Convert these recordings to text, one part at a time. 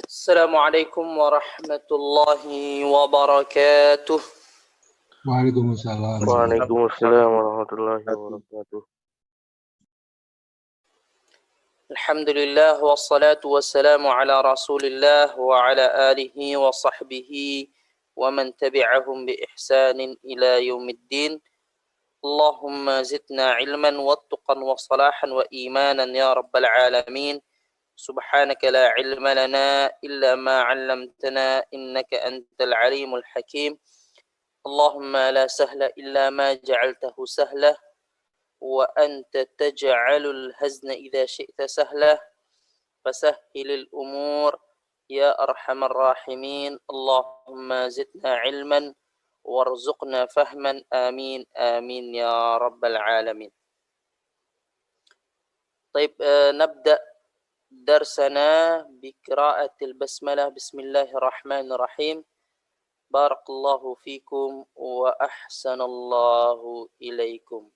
السلام عليكم ورحمة الله وبركاته. Waalaikumsalam. Waalaikumsalam warahmatullahi wabarakatuh. الحمد لله والصلاة والسلام على رسول الله وعلى آله وصحبه ومن تبعهم بإحسان إلى يوم الدين. اللهم زدنا علما واتقا وصلاحا وإيمانا يا رب العالمين. سبحانك لا علم لنا إلا ما علمتنا إنك أنت العليم الحكيم. اللهم لا سهل إلا ما جعلته سهلا وأنت تجعل الهزن إذا شئت سهلا فسهل الأمور يا أرحم الراحمين. اللهم زدنا علما وارزقنا فهما آمين آمين يا رب العالمين. طيب نبدأ درسنا بقراءة البسملة. بسم الله الرحمن الرحيم. بارك الله فيكم وأحسن الله إليكم.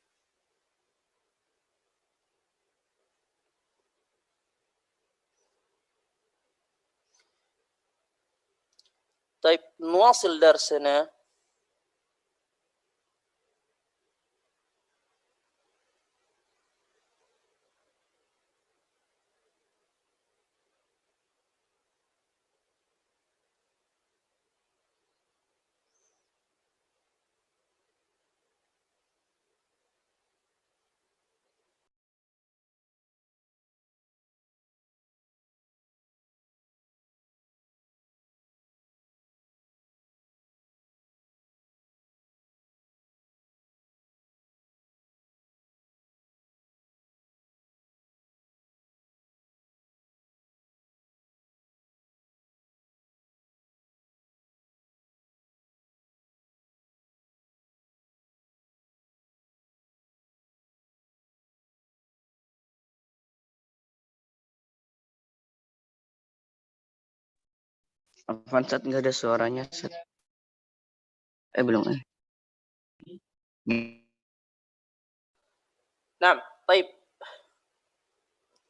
طيب نواصل درسنا. Fansat nggak ada suaranya, Set. Belum. نعم طيب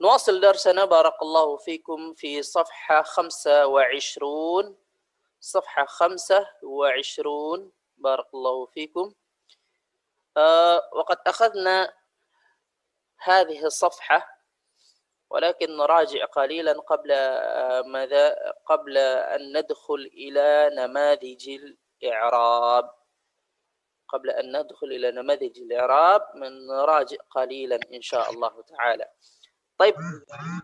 نواصل درسنا. بارك الله فيكم في صفحة 25. صفحة 25. بارك الله فيكم. وقد أخذنا هذه الصفحة ولكن نراجع قليلا قبل أن ندخل إلى نماذج الإعراب. قبل أن ندخل إلى نماذج الإعراب نراجع قليلا إن شاء الله تعالى. طيب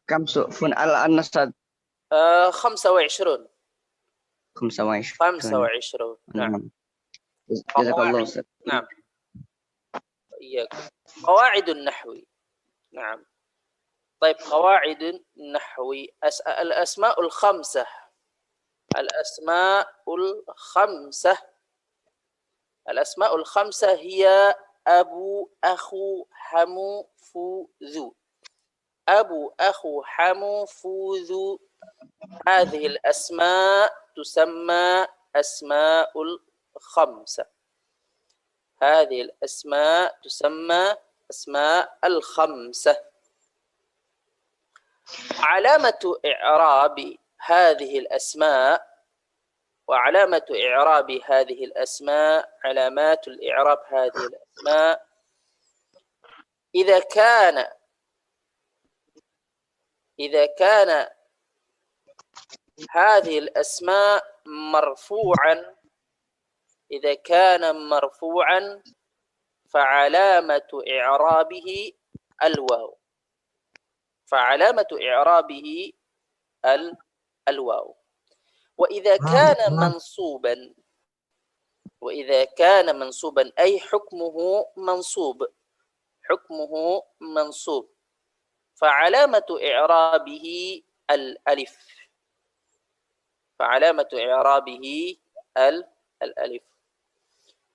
كم سؤفن الآن أستاذ؟ 25. 25. نعم. جزاك الله أستاذ. نعم إياكم. قواعد النحو. نعم طيب قواعد النحو. الأسماء الخمسة. الأسماء الخمسة. الأسماء الخمسة هي أبو أخو حمو فو ذو. أبو أخو حمو فو ذو. هذه الأسماء تسمى أسماء الخمسة. هذه الأسماء تسمى أسماء الخمسة. علامة إعراب هذه الأسماء وعلامة إعراب هذه الأسماء علامات الإعراب هذه الأسماء إذا كان هذه الأسماء مرفوعا. إذا كان مرفوعا فعلامة إعرابه الواو. فعلامة إعرابه الواو. وإذا كان منصوبا أي حكمه منصوب. حكمه منصوب فعلامة إعرابه الألف. فعلامة إعرابه الألف.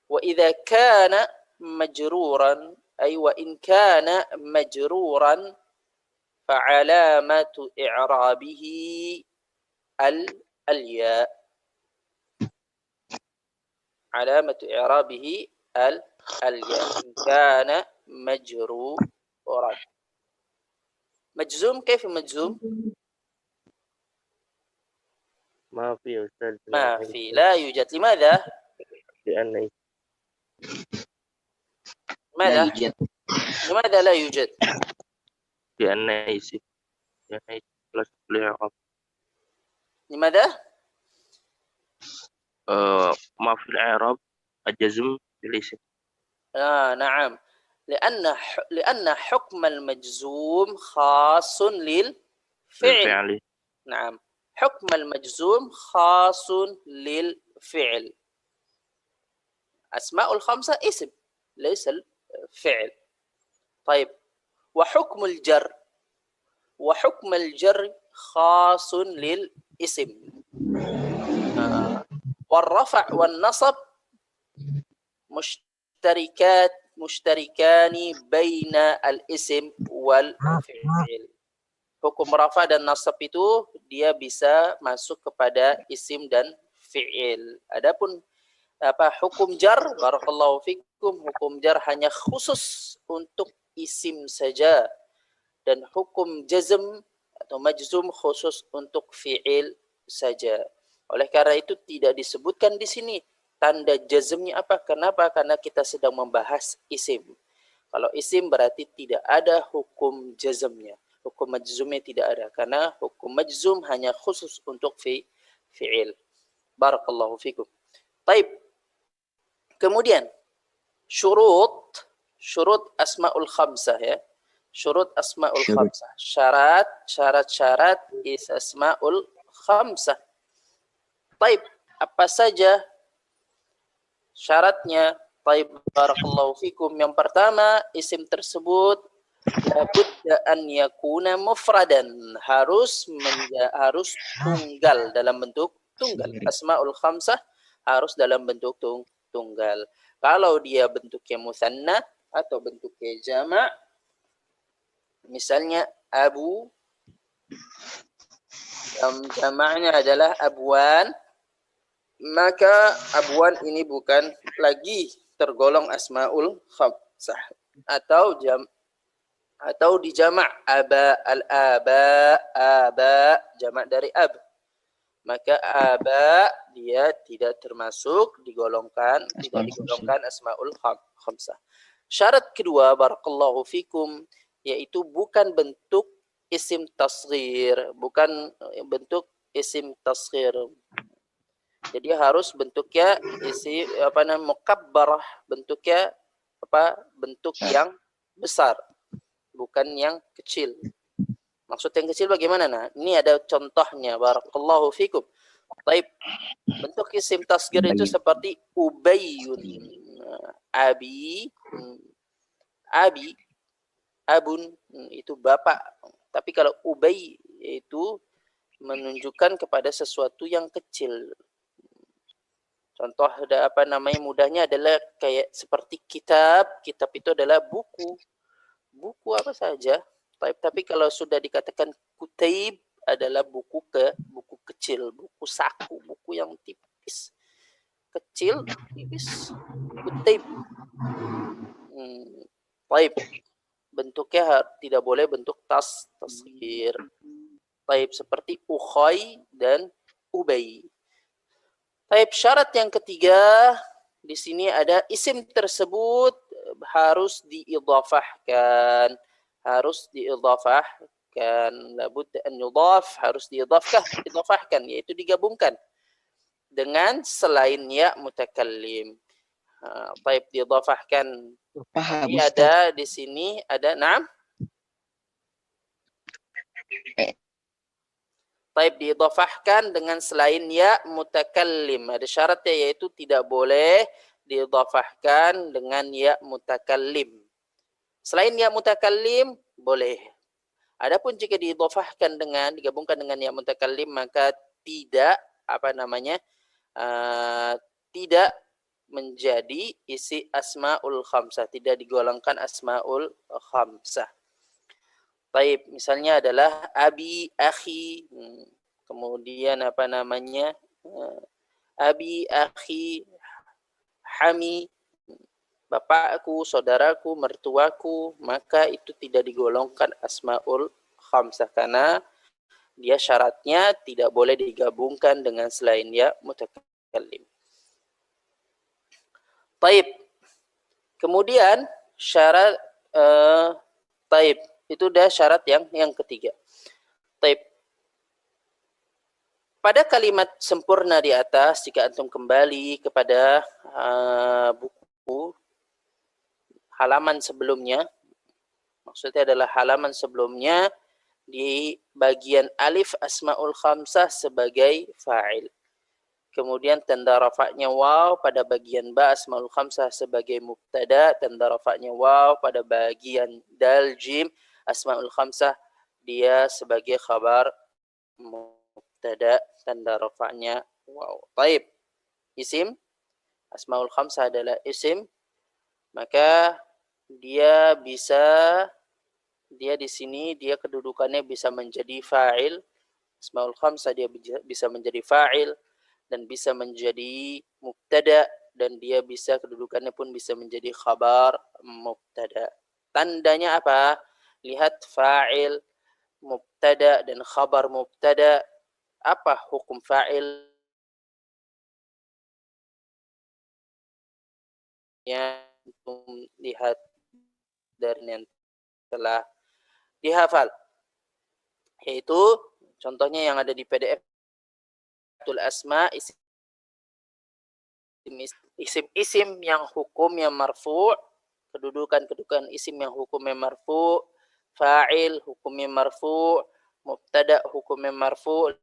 وإذا كان مجرورا أي وإن كان مجرورا فعلامة إعرابه الياء. علامة إعرابه الياء إن كان مجرورا. مجزوم كيف مجزوم؟ ما في يا أستاذ. ما في، لا يوجد. لماذا؟ لأن لا لماذا؟ يوجد. لماذا لا يوجد؟ لأن اسم لا شكل إعراب. لماذا؟ ما في الإعراب الجزم بالاسم. نعم، لأن حكم المجزوم خاص للفعل. بالفعل. نعم، حكم المجزوم خاص للفعل. أسماء الخمسة اسم ليس الفعل. طيب، وحكم الجر خاص للاسم. والرفع والنصب مشتركان بين الاسم والفعل. Hukum rafa dan nasab itu dia bisa masuk kepada isim dan fi'il. Adapun hukum jar, barakallahu fikum, hukum jar hanya khusus untuk isim saja, dan hukum jazm atau majzum khusus untuk fi'il saja. Oleh karena itu tidak disebutkan di sini tanda jazmnya apa. Kenapa? Karena kita sedang membahas isim. Kalau isim berarti tidak ada hukum jazmnya. Hukum majzumnya tidak ada, karena hukum majzum hanya khusus untuk fi'il. Barakallahu fikum. Taib. Kemudian syurut asmaul khamsah ya. Syurut asmaul khamsah. Syarat is asmaul khamsah. Taib. Apa saja syaratnya? Taib, barakallahu fikum. Yang pertama, isim tersebut labudda an yakuna mufradan, harus tunggal, dalam bentuk tunggal. Asmaul khamsah harus dalam bentuk tunggal. Kalau dia bentuknya musanna atau bentuknya jama', misalnya abu, yang jama'nya adalah abwan, maka abwan ini bukan lagi tergolong asmaul khamsah. Atau dijamak aba, aba jamak dari ab, maka aba dia tidak termasuk digolongkan asmaul khamsah. Syarat kedua, barakallahu fikum, yaitu bukan bentuk isim tasghir, jadi harus bentuknya mukabbarah, bentuk yang besar, bukan yang kecil. Maksud yang kecil bagaimana? Nah, ini ada contohnya, barakallahu fikum. Taib, bentuk isim tasghir itu seperti ubayyun, abi, abun, itu bapak. Tapi kalau ubay itu menunjukkan kepada sesuatu yang kecil. Contoh mudahnya adalah kayak seperti kitab itu adalah buku apa saja. Tapi kalau sudah dikatakan kutaib adalah buku kecil, buku saku, buku yang tipis, kecil, tipis, kutaib. Taib, bentuknya tidak boleh bentuk tasghir. Taib, seperti ukhay dan ubay. Taib, syarat yang ketiga di sini ada isim tersebut harus diidhafahkan. Labud an yudhaf, harus diidhafahkan, yaitu digabungkan dengan selain ya mutakallim. Taib, diidhafahkan. Ini ada di sini ada Taib, diidhafahkan dengan selain ya mutakallim. Ada syaratnya, yaitu tidak boleh diidhafahkan dengan ya mutakallim. Selain ya mutakallim boleh. Adapun jika diidhafahkan digabungkan dengan ya mutakallim, maka tidak tidak menjadi isi asmaul khamsah, tidak digolongkan asmaul khamsah. Taib, misalnya adalah abi, akhi, kemudian abi, akhi, hami, bapakku, saudaraku, mertuaku, maka itu tidak digolongkan asmaul khamsah, karena Dia syaratnya tidak boleh digabungkan dengan selain ya mutakallim. Taib. Kemudian syarat taib itu udah syarat yang ketiga. Taib. Pada kalimat sempurna di atas, jika antum kembali kepada buku halaman sebelumnya, maksudnya adalah halaman sebelumnya, di bagian alif asmaul khamsah sebagai fa'il. Kemudian tanda rafa'nya waw pada bagian ba asmaul khamsah sebagai mubtada, tanda rafa'nya waw pada bagian dal jim asmaul khamsah dia sebagai khabar mubtada, tanda rafa'nya waw. Taib. Isim asmaul khamsah adalah isim, maka dia di sini dia kedudukannya bisa menjadi fa'il. Asmaul khamsah dia bisa menjadi fa'il dan bisa menjadi mubtada, dan dia bisa kedudukannya pun bisa menjadi khabar mubtada. Tandanya apa? Lihat fa'il, mubtada dan khabar mubtada. Apa hukum fa'il? Yang lihat dari yang telah dihafal, yaitu contohnya yang ada di PDF asma, isim yang hukumnya marfu', kedudukan isim yang hukumnya marfu', fa'il hukumnya marfu', mubtada hukumnya marfu'.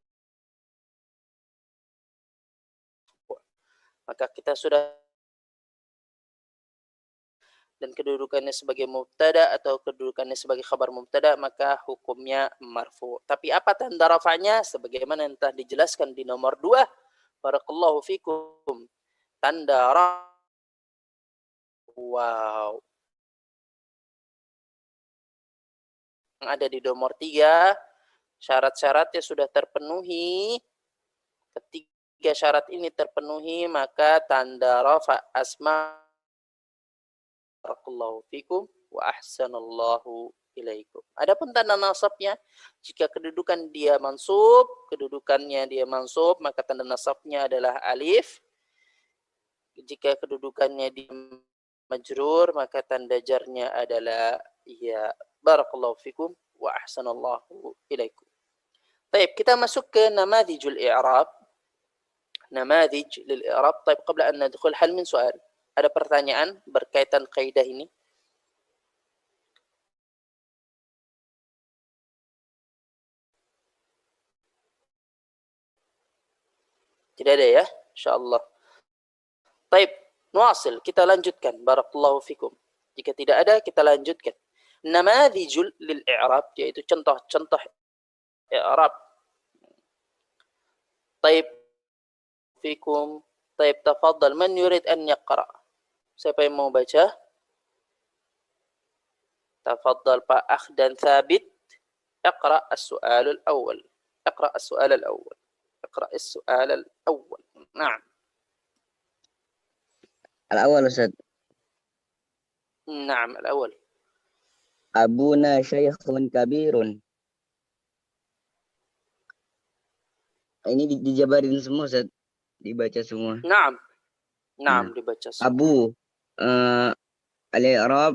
Maka kita sudah, dan kedudukannya sebagai mubtada atau kedudukannya sebagai khabar mubtada, maka hukumnya marfu. Tapi apa tanda rafa'nya? Sebagaimana yang telah dijelaskan di nomor 2. Barakallahu fikum. Tanda rafa. Wow. Yang ada di nomor 3, syarat-syaratnya sudah terpenuhi. Ketika syarat ini terpenuhi, maka tanda rafa asma. Barakallahu fikum wa ahsanallahu ilaikum. Adapun tanda nasabnya, jika kedudukannya dia mansub, maka tanda nasabnya adalah alif. Jika kedudukannya dia majrur, maka tanda jarnya adalah ya. Barakallahu fikum wa ahsanallahu ilaikum. Baik, kita masuk ke namadhijul i'rab. Namadhij lil i'rab. Baik, qabla an nadkhul, hal min soal? Ada pertanyaan berkaitan kaidah ini? Tidak ada ya? Insyaallah. Baik, nuasil, kita lanjutkan. Barakallahu fikum. Jika tidak ada, kita lanjutkan. Namadhijul lil i'rab, yaitu contoh-contoh i'rab. Baik, fikum. Baik, tafadhal, man yurid an yaqra? Siapa yang mau baca? Tafadhal Pak Akhdan Thabit. Iqra as-su'al al-awwal. Iqra as-su'al al-awwal. Iqra as-su'al al-awwal. Naam. Al-awwal Ustaz. Naam, al-awwal. Abuna syaikhun kabirun. Ini dijabarin semua Ustaz. Dibaca semua. Naam. Naam, dibaca semua. Abu al-i'rab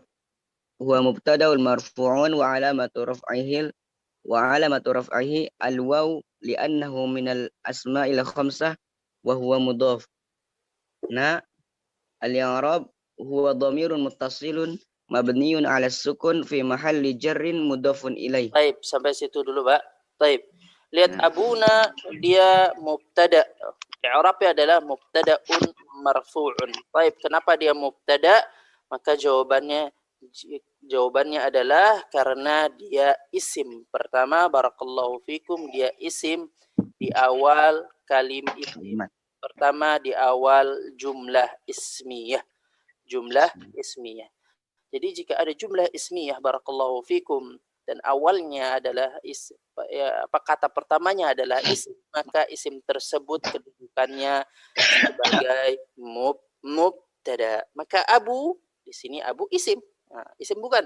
huwa mubtada'un marfu'un wa alamatu raf'ihi al-waw li'annahu min al-asma'il khamsah wa huwa mudhaf. Al-i'rab huwa dhamirun muttasilun mabniun 'ala sukun fi mahalli jarrin mudhafun ilaih. Baik, sampai situ dulu, Pak. Baik. Lihat abuna, dia mubtada. I'rabnya adalah mubtada'un marfu'un. Baik, kenapa dia mubtada? Maka jawabannya adalah karena dia isim. Pertama, barakallahu fikum, dia isim di awal kalimat. Pertama di awal jumlah ismiyah. Jumlah ismiyah. Jadi jika ada jumlah ismiyah, barakallahu fikum, dan awalnya adalah kata pertamanya adalah isim, maka isim tersebut kedudukannya sebagai mubtada. Maka abu di sini abu isim. Nah, isim bukan.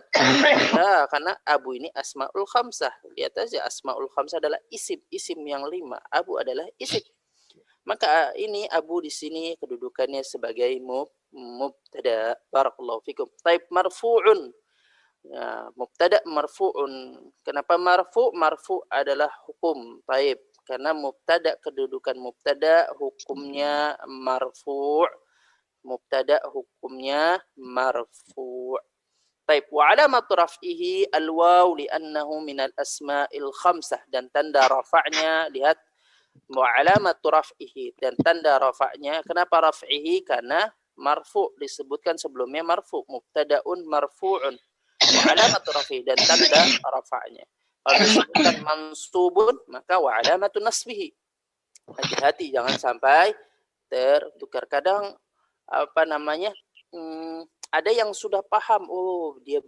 Ya, karena Abu ini asmaul khamsah. Lihat aja, asmaul khamsah adalah isim. Isim yang 5. Abu adalah isim. Maka ini Abu di sini kedudukannya sebagai mubtada. Barakallahu fikum. Taib marfu'un. Ya, mubtada marfu'un. Kenapa marfu'? Marfu' adalah hukum. Taib. Karena mubtada, kedudukan mubtada hukumnya marfu'. Mubtada hukumnya marfu'. Taib. Wa alamat raf'ihi al-waw li'annahu minal asma'il khamsah. Dan tanda rafa'nya, lihat. Wa alamat raf'ihi. Dan tanda rafa'nya. Kenapa raf'ihi? Karena marfu' disebutkan sebelumnya marfu'. Mubtada'un marfu'un. Wa alamat raf'ihi. Dan tanda rafa'nya. Kalau disebutkan mansubun, maka wa alamatun nasbihi. Hati-hati, jangan sampai tertukar. Kadang ada yang sudah paham, dia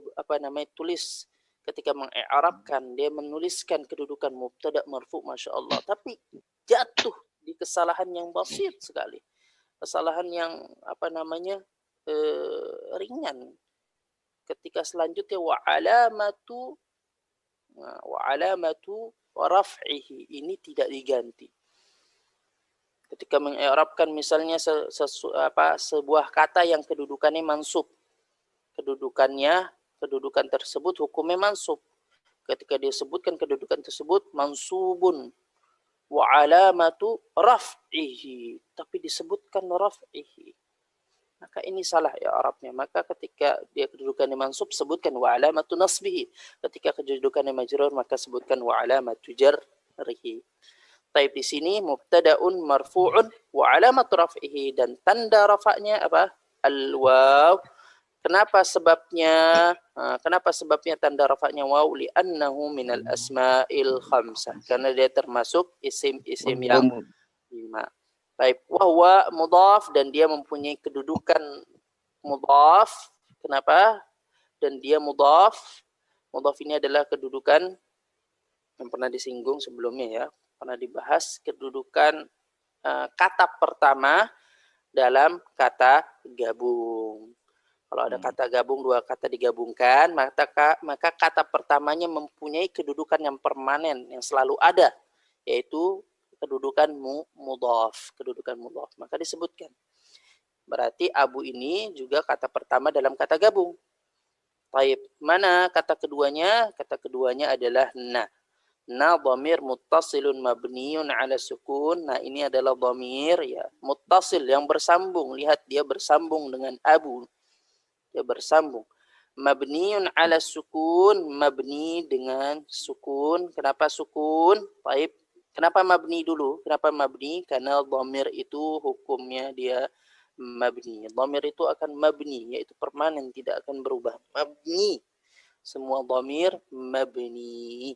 tulis ketika mengi'rabkan, dia menuliskan kedudukan mubtada marfu', Masya Allah, tapi jatuh di kesalahan yang basit sekali, kesalahan yang ringan. Ketika selanjutnya wa alamatu raf'ihi, ini tidak diganti. Ketika mengi'rabkan misalnya sebuah kata yang kedudukannya mansub, kedudukan tersebut hukumnya mansub. Ketika dia sebutkan kedudukan tersebut mansubun wa alamatu raf'ihi, tapi disebutkan raf'ihi, maka ini salah ya Arabnya. Maka ketika dia kedudukannya mansub, sebutkan wa alamatu nasbihi. Ketika kedudukannya majrur, maka sebutkan wa alamatu jarrihi. Taib di sini mubtada'un marfu'un wa alamat raf'ihi, dan tanda rafa'nya apa? Al-waw. Kenapa sebabnya? Kenapa sebabnya tanda rafa'nya waw? Li'annahu minal asma'il khamsah. Karena dia termasuk isim-isim yang 5. Taib. Wa huwa mudhaf, dan dia mempunyai kedudukan mudhaf. Kenapa? Dan dia mudhaf. Mudhaf ini adalah kedudukan yang pernah disinggung sebelumnya ya. Pernah dibahas kedudukan kata pertama dalam kata gabung. Kalau ada kata gabung, dua kata digabungkan, maka kata pertamanya mempunyai kedudukan yang permanen, yang selalu ada, yaitu kedudukan mudhaf, kedudukan mudhaf. Maka disebutkan. Berarti Abu ini juga kata pertama dalam kata gabung. Taib. Mana kata keduanya? Kata keduanya adalah na. Na dhamir muttasilun mabniun ala sukun. Nah, ini adalah dhamir ya, muttasil yang bersambung. Lihat, dia bersambung dengan Abu. Dia bersambung. Mabniun ala sukun, mabni dengan sukun. Kenapa sukun? Baik. Kenapa mabni dulu? Kenapa mabni? Karena dhamir itu hukumnya dia mabni. Dhamir itu akan mabni, yaitu permanen, tidak akan berubah. Mabni. Semua dhamir mabni.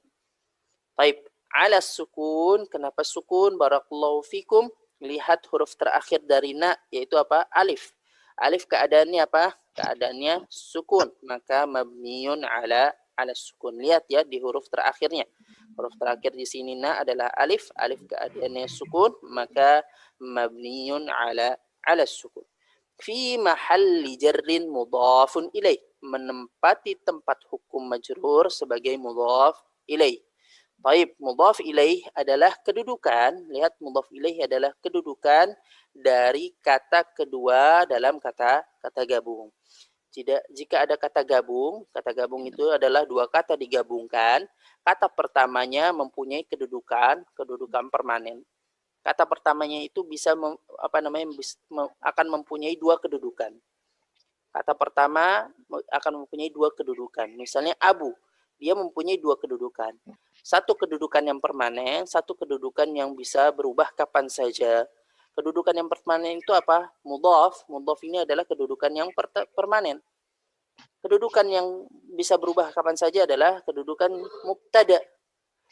Baik, ala sukun. Kenapa sukun? Barakallahu fikum. Lihat huruf terakhir dari na, yaitu apa? Alif. Alif keadaannya apa? Keadaannya sukun. Maka mabniun ala sukun. Lihat ya di huruf terakhirnya. Huruf terakhir di sini na adalah alif. Alif keadaannya sukun. Maka mabniun ala sukun. Fi mahalli jarrin mudhafun ilaih. Menempati tempat hukum majrur sebagai mudhaf ilaih. Baik, mudhaf ilaih adalah kedudukan. Lihat, mudhaf ilaih adalah kedudukan dari kata kedua dalam kata gabung. Jika ada kata gabung itu adalah dua kata digabungkan. Kata pertamanya mempunyai kedudukan permanen. Kata pertamanya itu bisa akan mempunyai dua kedudukan. Kata pertama akan mempunyai dua kedudukan. Misalnya Abu, dia mempunyai dua kedudukan. Satu kedudukan yang permanen, satu kedudukan yang bisa berubah kapan saja. Kedudukan yang permanen itu apa? Mudhaf. Mudhaf ini adalah kedudukan yang permanen. Kedudukan yang bisa berubah kapan saja adalah kedudukan mubtada.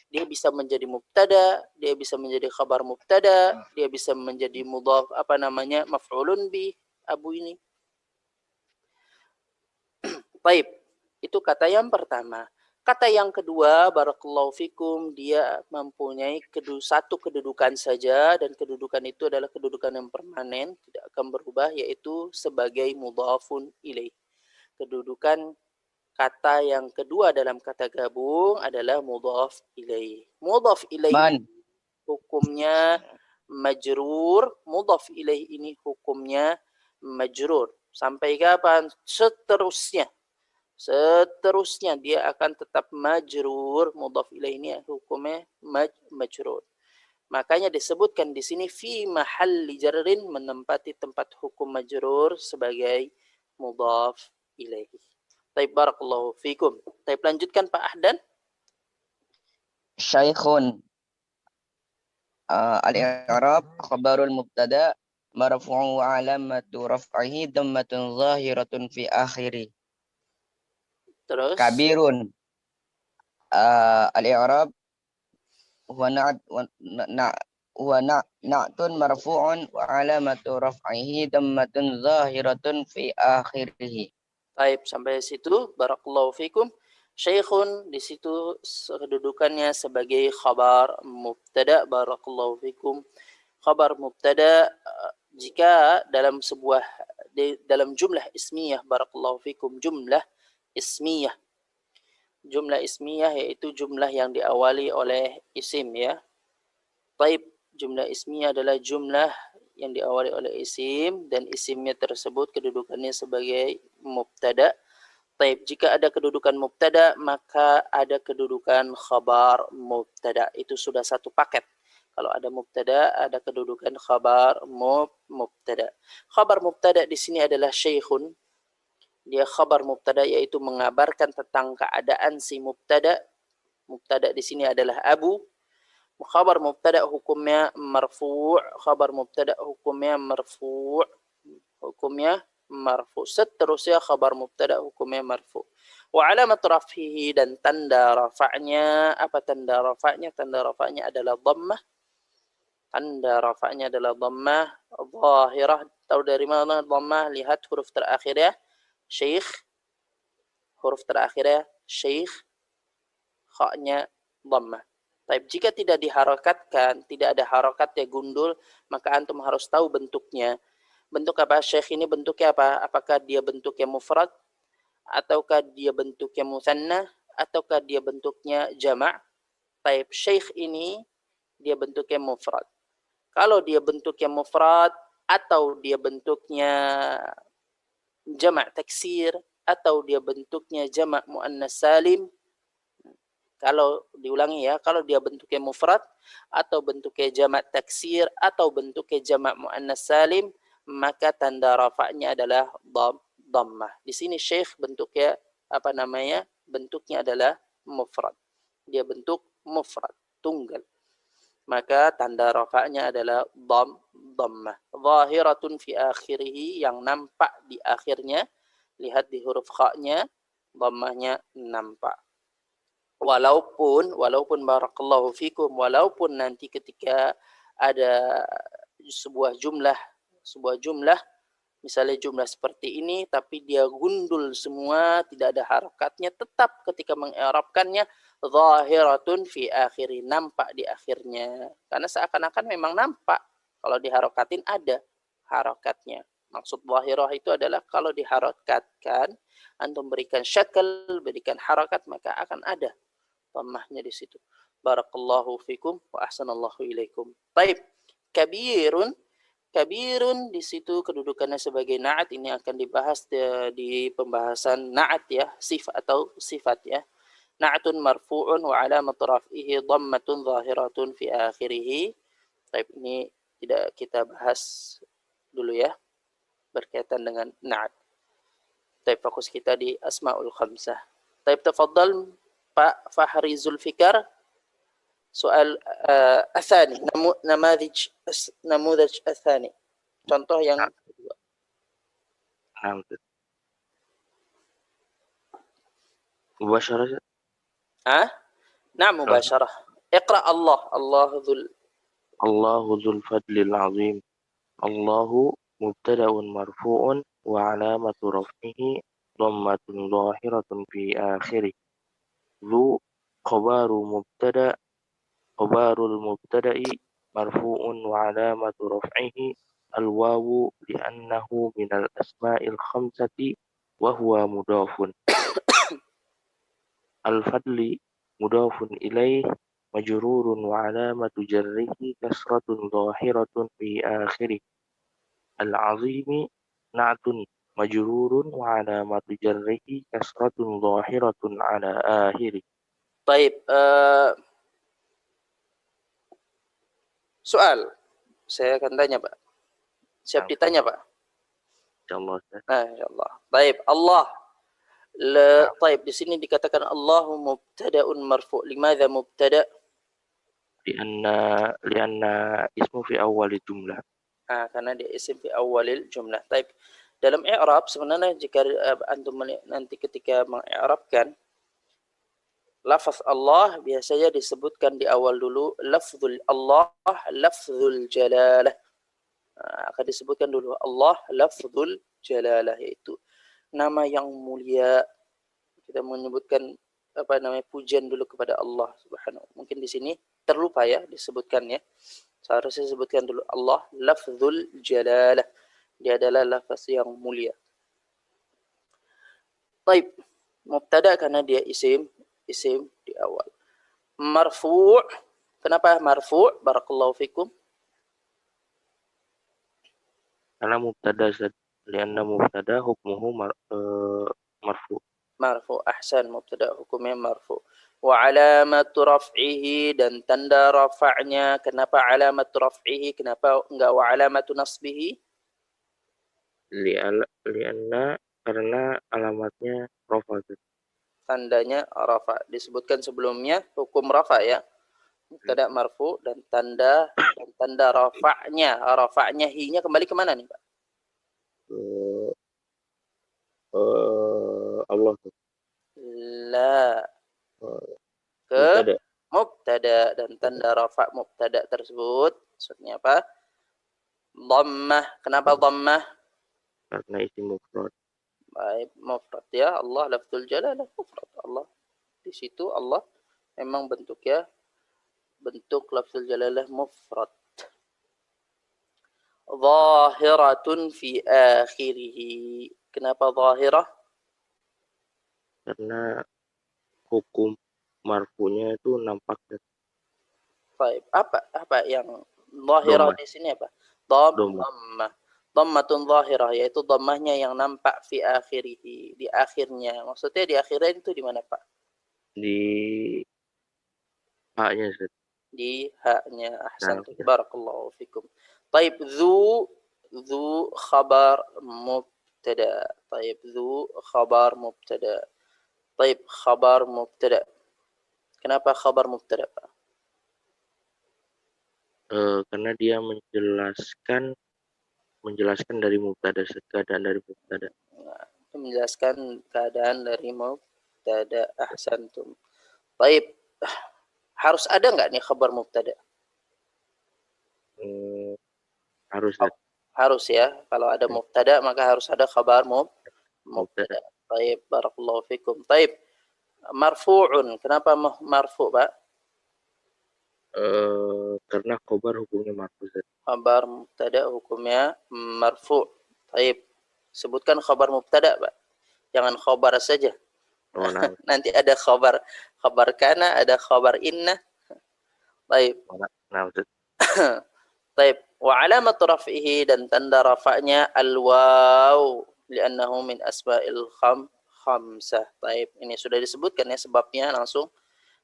Dia bisa menjadi mubtada, dia bisa menjadi khabar mubtada, dia bisa menjadi mudhaf maf'ulun bi, Abu ini. Baik, itu kata yang pertama. Kata yang kedua, barakallahu fikum, dia mempunyai satu kedudukan saja, dan kedudukan itu adalah kedudukan yang permanen, tidak akan berubah, yaitu sebagai mudhafun ilaih. Kedudukan Kata yang kedua dalam kata gabung adalah mudhaf ilaih. Mudhaf ilaih Man. hukumnya majrur, mudhaf ilaih ini hukumnya majrur. Sampai kapan? Seterusnya. Seterusnya dia akan tetap majrur. Mudhaf ilaih ini hukumnya majrur. Makanya disebutkan di sini fi mahalli jarrin, menempati tempat hukum majrur sebagai mudhaf ilaihi. Taib, barakallahu fikum. Taib, lanjutkan Pak Ahdan. Syaikhun. Al-i'rab khabarul mubtada marfu'u wa alamatu raf'ihi dhammatun zahiratun fi akhiri. Terus. Kabirun. Al-i'rab huwa na'tun marfu'un wa alamatu raf'ihi dhammatun zahiratun fi akhirih. Taib, sampai situ barakallahu fikum. Syekhun di situ kedudukannya sebagai khabar mubtada, barakallahu fikum. Khabar mubtada jika dalam dalam jumlah ismiyah, barakallahu fikum, jumlah ismiyah. Jumlah ismiyah yaitu jumlah yang diawali oleh isim, ya. Taib, jumlah ismiyah adalah jumlah yang diawali oleh isim dan isimnya tersebut kedudukannya sebagai mubtada. Taib, jika ada kedudukan mubtada maka ada kedudukan khabar mubtada. Itu sudah satu paket. Kalau ada mubtada, ada kedudukan khabar mubtada. Khabar mubtada di sini adalah syekhun. Dia khabar mubtada yaitu mengabarkan tentang keadaan si mubtada. Mubtada di sini adalah Abu. Khabar mubtada hukumnya marfu', khabar mubtada hukumnya marfu', hukumnya marfu'. Seterusnya khabar mubtada hukumnya marfu'. Wa alamat raf'ihi, dan tanda rafa'nya, apa tanda rafa'nya? Tanda rafa'nya adalah dhammah. Tanda rafa'nya adalah dhammah zahirah. Tahu dari mana dhammah? Lihat huruf terakhirnya. Syekh, huruf terakhirnya syekh, kha-nya dhammah. Tapi jika tidak diharokatkan, tidak ada harokatnya, gundul, maka antum harus tahu bentuknya. Bentuk apa? Syekh ini bentuknya apa? Apakah dia bentuknya mufrad, ataukah dia bentuknya musanna, ataukah dia bentuknya jama'? Taib, syekh ini dia bentuknya mufrad. Kalau dia bentuknya mufrad atau dia bentuknya jama' taksir atau dia bentuknya jama' muannas salim, kalau diulangi ya, kalau dia bentuknya mufrad atau bentuknya jama' taksir atau bentuknya jama' muannas salim, maka tanda rafa'nya adalah dhammah. Di sini syekh bentuknya apa namanya? Bentuknya adalah mufrad. Dia bentuk mufrad, tunggal. Maka tanda rafa'nya adalah dhammah. Zahiratun fi akhirih, yang nampak di akhirnya. Lihat di huruf kha-nya, dhammahnya nampak. Walaupun barakallahu fikum, walaupun nanti ketika ada sebuah jumlah, misalnya jumlah seperti ini, tapi dia gundul semua, tidak ada harakatnya, tetap ketika mengi'rabkannya zahiratun fi akhiri, nampak di akhirnya. Karena seakan-akan memang nampak. Kalau diharakatin ada harakatnya. Maksud zahirah itu adalah kalau diharakatkan, antum berikan syakal, berikan harakat, maka akan ada dhammahnya di situ. Barakallahu fikum wa ahsanallahu ilaikum. Baik, kabirun. Kabirun di situ kedudukannya sebagai na'at. Ini akan dibahas di pembahasan na'at ya, sifat atau sifat ya. Na'atun marfu'un wa alamat raf'ihi dhammatun zahiratun fi akhirih. Baik, ini tidak kita bahas dulu ya, berkaitan dengan na'at. Baik, fokus kita di asma'ul khamsah. Baik, tafadhal Pak Fahri Zulfikar. Soal athani, namudaj athani. Contoh yang kedua. Mubasyarah. Na'am, mubasyarah. Iqra Allahu Dzul fadlil azim. Allahu mubtada'un marfu'un wa 'alamatu raf'ihi dhammatun zahiratun fi akhirih. Dzu khabarul mubtada'i marfu'un wa 'alamatu raf'ihi al-wawu li'annahu minal asma'il khamsati wa huwa mudhafun. Al-fadli mudhafun ilaih majrurun wa alamatu jarrihi kasratun zahiratun fi akhirih. Al-azimi na'tun majrurun wa alamatu jarrihi kasratun zahiratun ala akhirih. Baik, soal. Saya akan tanya, Pak. Siap ditanya, Pak? Insyaallah. Nah, insyaallah. Baik, Allah. Baik, di sini dikatakan Allahu mubtada'un marfu'. Limadha mubtada'? Lianna ismu fi awal jumlah. Karena dia isim fi awalil jumlah. Baik. Dalam i'rab sebenarnya jika antum nanti ketika mengi'rabkan lafaz Allah biasanya disebutkan di awal dulu lafzul Allah, lafzul jalalah. Akan disebutkan dulu Allah lafzul jalalah, yaitu nama yang mulia. Kita menyebutkan apa namanya pujian dulu kepada Allah Subhanahu. Mungkin di sini terlupa ya disebutkannya. Seharusnya disebutkan dulu Allah lafzul jalalah. Dia adalah lafaz yang mulia. Baik, mubtada karena dia isim di awal. Marfu', kenapa marfu'? Barakallahu fikum. Karena mubtada lianna mubtada hukmuhu marfu. Marfu, ahsan, mubtada hukumnya marfu. Wa alamatu raf'ihi, dan tanda rafa'nya. Kenapa alamatu raf'ihi? Kenapa enggak wa alamatu nasbihi? Lianna karena alamatnya rafa. Tandanya rafa. Disebutkan sebelumnya hukum rafa ya. Mubtada marfu dan tanda rafa'nya. Rafa'nya hi-nya kembali ke mana nih, Pak? Allah. La. Ke mubtada, dan tanda rafa' mubtada tersebut maksudnya apa? Dhammah. Kenapa dhammah? Karena isim mufrad. Baik, mufrad ya. Allah lafzul jalalah mufrad. Allah di situ Allah memang bentuknya bentuk lafzul jalalah mufrad. Zahiratun fi akhirih. Kenapa zahirah? Karena hukum marfunya itu nampak. Baik, apa yang zahirah di sini apa? Dhammah. Dhammatun zahirah, yaitu dhammahnya yang nampak fi akhirih, di akhirnya. Maksudnya di akhirnya itu di mana, Pak? Di haknya, Ustaz. Di haknya. Ahsan. Barakallahu fikum. Taib, dzu khabar mubtada. Taib, dzu khabar mubtada. Taib, khabar mubtada. Kenapa khabar mubtada, Pak? Karena dia menjelaskan dari mubtada, keadaan dari mubtada. Nah, menjelaskan keadaan dari mubtada. Ahsantum. Taib, harus ada nggak nih khabar mubtada? Harus. Harus ya. Kalau ada mubtada maka harus ada khabar mubtada. Taib, barakallahu fikum. Taib, marfu'un. Kenapa marfu', Pak? Karena khobar hukumnya marfu. Khabar mubtada hukumnya marfu'. Taib, sebutkan khabar mubtada, Pak. Jangan khabar saja. Nanti ada khabar kana, ada khabar inna. Taib. Taib, wa alamatu raf'ihi, dan tanda rafa'nya al-waw li'annahu min asma'il khamsah. Taib, ini sudah disebutkan ya sebabnya langsung.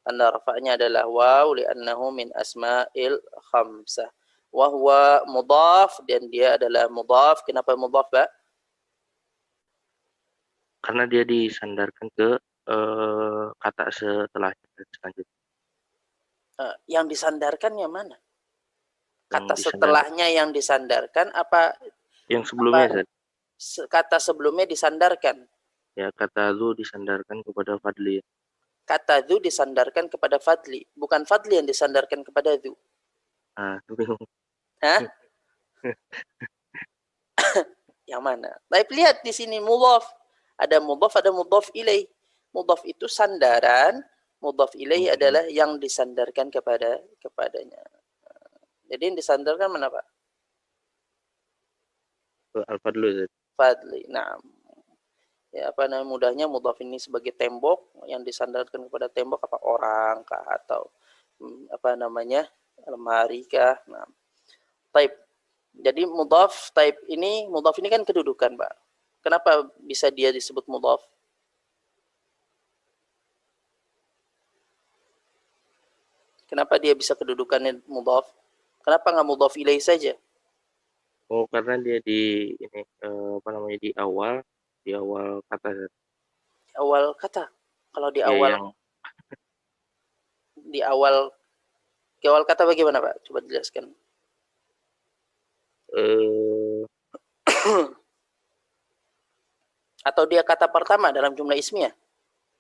Tanda rafa'nya adalah waw li'annahu min asma'il khamsah. Wa huwa mudhaf, dan dia adalah mudhaf. Kenapa mudhaf, Pak? Karena dia disandarkan ke kata setelahnya selanjutnya. Yang disandarkan yang mana? Kata setelahnya yang disandarkan apa? Yang sebelumnya, kata sebelumnya disandarkan. Ya, kata lu disandarkan kepada Fadli. Kata dzu disandarkan kepada Fadli, bukan Fadli yang disandarkan kepada dzu. Bingung. Hah? Yang mana? Baik, lihat di sini mudhaf. Ada mudhaf, ada mudhaf ilaih. Mudhaf itu sandaran, mudhaf ilaih adalah yang disandarkan kepadanya. Jadi yang disandarkan mana, Pak? Al-Fadlu. Fadli. Naam. Ya, apa namanya, mudahnya mudhaf ini sebagai tembok yang disandarkan kepada tembok, apa orang kah, atau apa namanya, lemari kah. Nah, taib. Jadi mudhaf taib ini, mudhaf ini kan kedudukan, Pak. Kenapa bisa dia disebut mudhaf? Kenapa dia bisa kedudukannya mudhaf? Kenapa nggak mudhaf ilaih saja? Oh, karena dia di ini apa namanya di awal kata Ustaz. Awal kata. Kalau Ya yang di awal kata bagaimana, Pak? Coba dijelaskan. eh Atau dia kata pertama dalam jumlah ismiyah?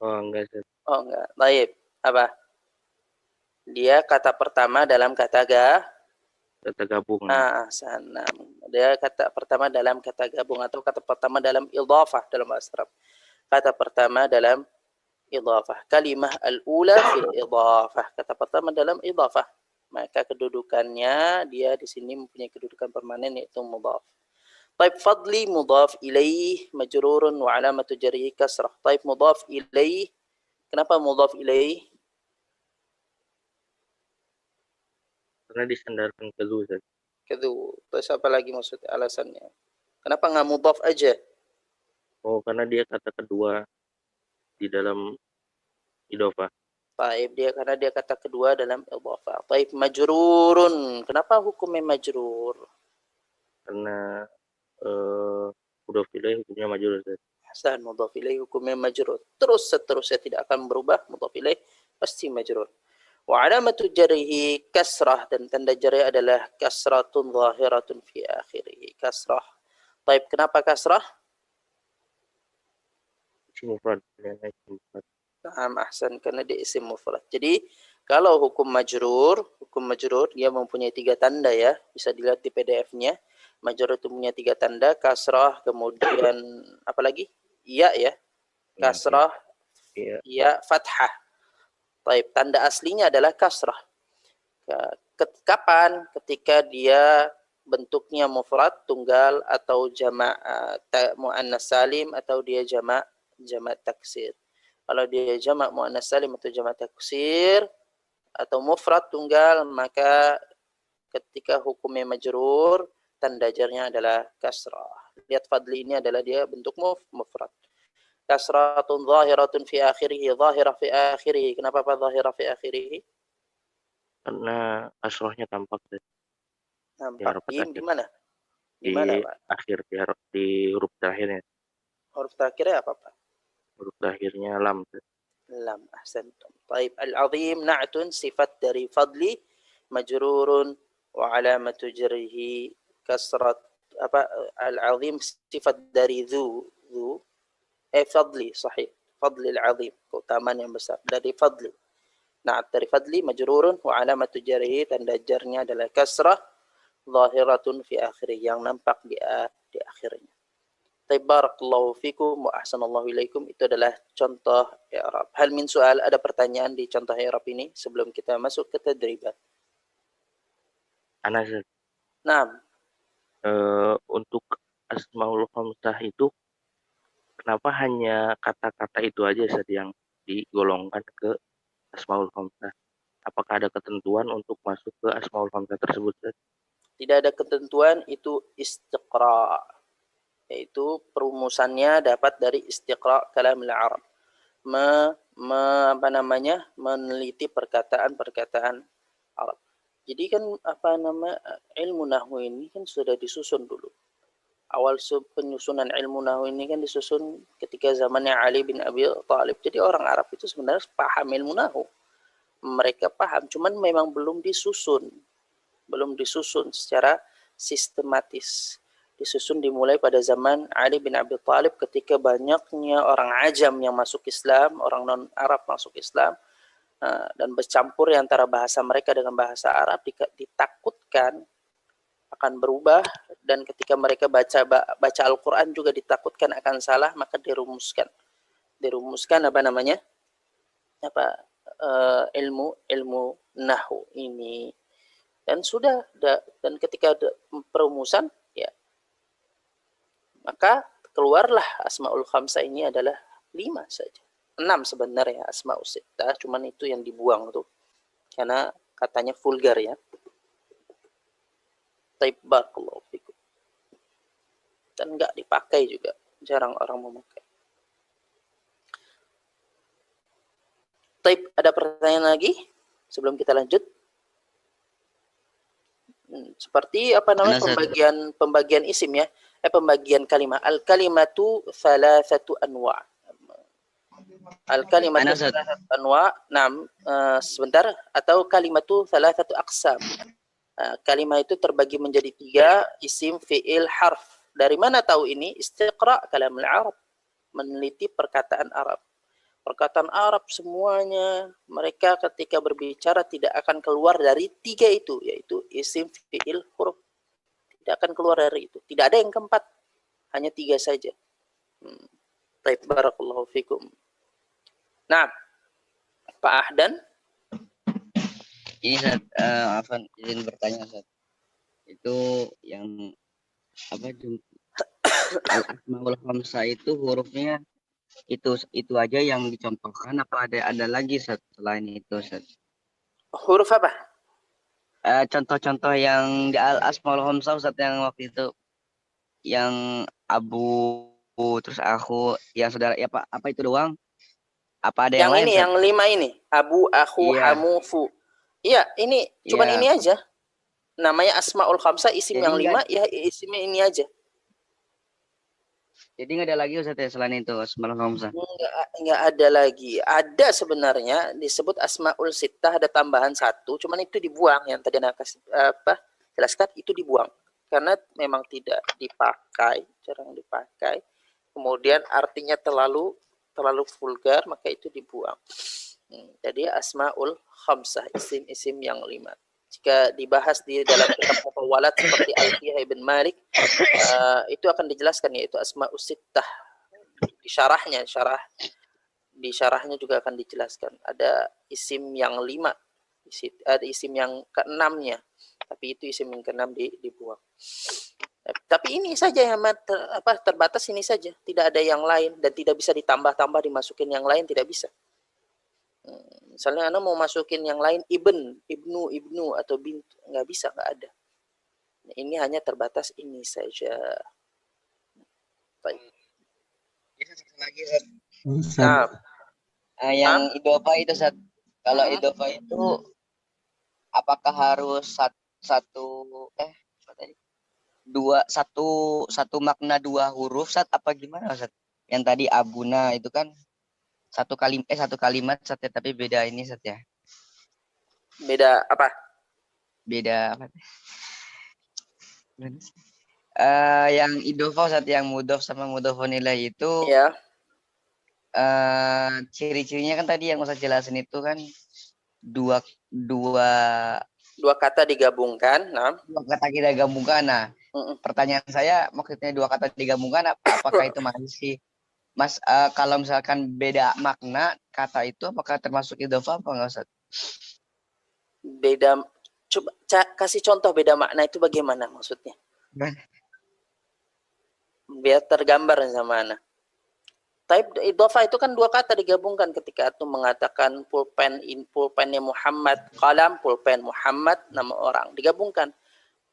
oh enggak Ustaz. Oh, enggak. Baik. Apa? Dia kata pertama dalam kata Kata gabungan. sanam. Dia kata pertama dalam kata gabung, atau kata pertama dalam idhafah dalam bahasa Arab. Kata pertama dalam idhafah. Kalimah al-ula fil idhafah. Kata pertama dalam idhafah. Maka kedudukannya dia di sini mempunyai kedudukan permanen, yaitu mudhaf. طيب فضلي مضاف إليه مجرور وعلامة جره كسرة. طيب مضاف إليه, kenapa mudhaf ilaih? Karena disandarkan ke lu Ustaz. Kedua. Terus apa lagi maksud alasannya? Kenapa nggak mudhaf aja? Oh, karena dia kata kedua di dalam idhofah. Taib, dia karena dia kata kedua dalam idhafah. Taib majrurun. Kenapa hukumnya majrur? Karena mudhof ilaih hukumnya majrur Ustaz. Hasan, mudhaf ilaih hukumnya majrur. Terus seterusnya tidak akan berubah, mudhaf ilaih pasti majrur. Wa alamatu jarhi kasrah, dan tanda jarhi adalah kasratun zahiratun fi akhirih. Kasrah. Taib, kenapa kasrah? Isim mufrad. Isim mufrad. Ahsan, karena dia isim mufrad. Jadi kalau hukum majrur dia mempunyai 3 tanda ya. Bisa dilihat di PDF-nya. Majrur itu punya 3 tanda, kasrah, kemudian apa lagi? Iya ya. Kasrah, Iya. iya, fathah. Taib, tanda aslinya adalah kasrah. Kapan? Ketika dia bentuknya mufrad tunggal, atau jamak muannas salim, atau dia jamak taksir. Kalau dia jamak muannas salim atau jamak taksir atau mufrad tunggal, maka ketika hukumnya majrur, tanda jarnya adalah kasrah. Lihat fadli ini adalah dia bentuk mufrad. Kasratun zahiratun fi akhirih, zahirah fi akhirih. Kenapa Pak zahirah fi akhirih? Karena asrohnya tampak di Nampak harakat di akhir. mana? Di Di mana, Pak? akhir di huruf terakhirnya. Huruf terakhirnya apa, Pak? Huruf terakhirnya lam. Lam. Ahsantum. Taib, al-azim na'tun, sifat dari fadli, majrurun wa alamatu jarhi kasrat, apa, al-azim sifat dari fadli, sahih. Fadli al-azim, keutamaan yang besar dari fadli. Na'at dari fadli majrurun wa alamatu jarhi, tanda jarnya adalah kasrah zahiratun fi akhirih, yang nampak di akhirnya. Barakallahu fikum wa ahsanallahu ilaikum. Itu adalah contoh i'rab. Hal min soal, ada pertanyaan di contoh i'rab ini sebelum kita masuk ke tadribat? Anas, Nah, untuk asmaul khamsah itu kenapa hanya kata-kata itu aja Ustaz yang digolongkan ke asmaul khamsah? Apakah ada ketentuan untuk masuk ke asmaul khamsah tersebut Ustaz? tidak ada ketentuan, itu istiqra, yaitu perumusannya dapat dari istiqra kalam al-Arab. Meneliti perkataan-perkataan Arab. Jadi kan ilmu nahwu ini kan sudah disusun dulu. Awal penyusunan ilmu nahwu ini kan disusun ketika zamannya Ali bin Abi Thalib. Jadi orang Arab itu sebenarnya paham ilmu nahwu. Mereka paham, cuman memang belum disusun secara sistematis. Disusun dimulai pada zaman Ali bin Abi Thalib, ketika banyaknya orang ajam yang masuk Islam, orang non-Arab masuk Islam, dan bercampur antara bahasa mereka dengan bahasa Arab, ditakutkan akan berubah, dan ketika mereka baca Al-Quran juga ditakutkan akan salah, maka dirumuskan ilmu nahwu ini. Dan ketika ada perumusan, ya, maka keluarlah asmaul khamsah ini adalah 5 saja. 6 sebenarnya asmaul sittah, cuman itu yang dibuang tuh. Karena katanya vulgar ya. Taib barakallahu fikum. Dan enggak dipakai juga. Jarang orang memakai. Taib, ada pertanyaan lagi sebelum kita lanjut? Seperti apa namanya pembagian isim ya, pembagian kalimat. Al kalimatu thalathatu anwa. Al kalimatu thalathatu anwa. Sebentar, atau kalimatu thalathatu aqsam. Kalimat itu terbagi menjadi 3, isim, fi'il, harf. Dari mana tahu ini? Istiqra kalam al-Arab, meneliti perkataan Arab. Perkataan Arab semuanya mereka ketika berbicara tidak akan keluar dari 3 itu, yaitu isim, fi'il, huruf. Tidak akan keluar dari itu. Tidak ada yang keempat, hanya 3 saja. Baik, barakallahu fikum. Nah, Pak Ahdan. Ini Afan izin bertanya Ustaz. Itu yang apa al-asmaul khamsah itu hurufnya itu aja yang dicontohkan, apa ada lagi selain itu Ustaz? Huruf apa? Contoh-contoh yang di al-asmaul khamsah Ustaz, yang waktu itu yang abu terus aku yang saudara ya Pak, apa itu doang? Apa ada yang lain? Ini Ustaz? Yang 5 ini, abu, aku, hamu, fu. Iya, ini cuman ini aja. Namanya asmaul khamsah, isim. Jadi yang 5 ya isimnya ini aja. Jadi nggak ada lagi Ustaz ya selain itu asmaul khamsah? Nggak ada lagi. Ada sebenarnya disebut asmaul sittah, ada tambahan 1, cuman itu dibuang. Yang tadi Anda jelaskan itu dibuang karena memang tidak dipakai, jarang dipakai. Kemudian artinya terlalu vulgar, maka itu dibuang. Jadi asmaul khamsah, isim-isim yang 5. Jika dibahas di dalam kitab Mutawwalat seperti Alfiyah Ibn Malik, itu akan dijelaskan, yaitu asma'us sittah. Di syarahnya juga akan dijelaskan. Ada isim yang 5, ada isim yang ke-6-nya, tapi itu isim yang ke-6 dibuang. Tapi ini saja yang terbatas, ini saja, tidak ada yang lain, dan tidak bisa ditambah-tambah, dimasukin yang lain, tidak bisa. Misalnya Anda mau masukin yang lain, ibnu atau bintu, nggak bisa, nggak ada. Ini hanya terbatas ini saja. Baik. Lagi yang idhofah itu Ustaz. Kalau idhofah itu apakah harus satu makna 2 huruf Ustaz, apa gimana Ustaz? Yang tadi abuna itu kan satu kalimat Ustaz, tapi beda ini Ustaz ya. Beda apa? Beda apa? Yang idhofah Ustaz, yang mudhof sama mudhofun ilaih itu ya. Ciri-cirinya kan tadi yang Ustaz jelasin itu kan dua kata digabungkan. Dua kata kita gabungkan. Nah, pertanyaan saya maksudnya 2 kata digabungkan, apakah itu masih kalau misalkan beda makna kata itu, apakah termasuk idhofah apa enggak Ustaz? Beda, coba kasih contoh beda makna itu bagaimana maksudnya? Biar tergambar sama Ana. Type idhofah itu kan 2 kata digabungkan. Ketika itu mengatakan pulpennya Muhammad, qalam, pulpen Muhammad, nama orang, digabungkan.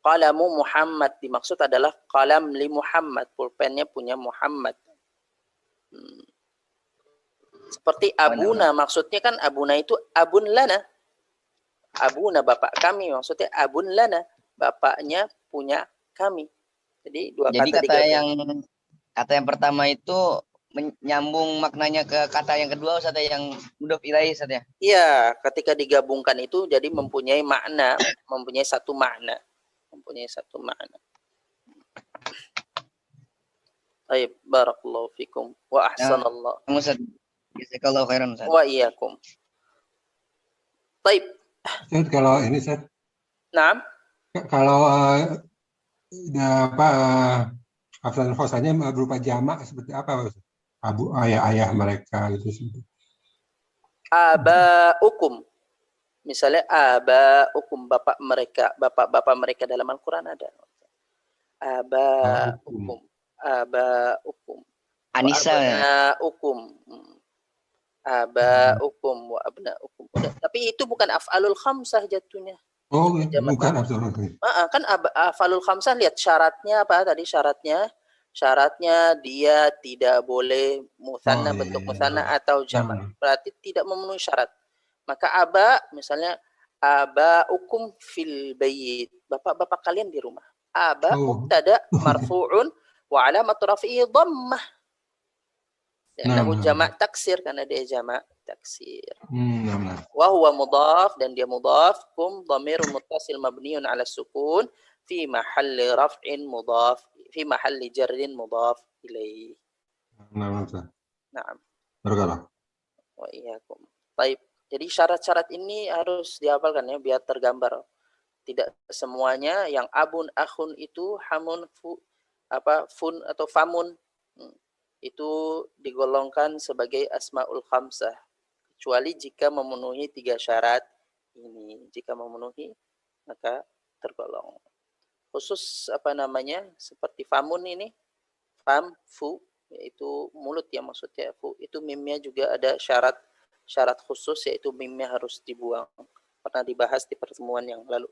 Qalamu Muhammad, dimaksud adalah qalam li Muhammad, pulpennya punya Muhammad. Seperti abuna, maksudnya kan abuna itu abun lana. Abuna, bapak kami, maksudnya abun lana, bapaknya punya kami. Jadi 2 kata digabungkan. Kata yang pertama itu menyambung maknanya ke kata yang kedua Ustaz, yang mudhof ilaih Ustaz ya? Iya, ketika digabungkan itu jadi mempunyai makna, mempunyai satu makna. Baik, barakallahu fikum wa ahsanallah. Ustaz, jazakallahu khairan Ustaz. Wa iyyakum. Baik. Ustaz, kalau ini Ustaz. Naam. Kalau afdal khosanya berupa jamak seperti apa Ustaz? Ayah mereka gitu. Abaukum. Misalnya abaukum, bapak-bapak mereka dalam Al-Qur'an ada. Abaukum. abaukum wa Anisa. abnaukum. Abaukum wa abnaukum. Udah. Tapi itu bukan af'alul khamsah jatuhnya. Oh, Jamak bukan ma'mum. absolut. Kan af'alul khamsah, lihat syaratnya apa tadi syaratnya? Syaratnya dia tidak boleh musanna, Oh, bentuk iya. musanna atau jamak. Nah, Berarti tidak memenuhi syarat. Maka aba misalnya abaukum fil bait. Bapak-bapak kalian di rumah. Aba Oh. mubtada marfu'un wa alamat rafi'i dhammah. Nahu jamak taksir karena dia jamak taksir. Nah. Wa huwa mudhaf dan dia mudhaf, kum dhamirun muttasil mabniun ala sukun fi mahalli raf'in mudhaf fi mahalli jarrin mudhaf ilaih. Nah. Naam. Barakallah. Wa iyyakum. Baik. Jadi syarat-syarat ini harus dihafalkan ya biar tergambar. Tidak semuanya yang abun akhun itu hamun fun atau famun itu digolongkan sebagai asmaul khamsah kecuali jika memenuhi 3 syarat ini. Jika memenuhi maka tergolong. Khusus seperti famun ini, fam, fu, yaitu mulut ya maksudnya, fu itu mimnya juga ada syarat khusus yaitu mimnya harus dibuang. Pernah dibahas di pertemuan yang lalu.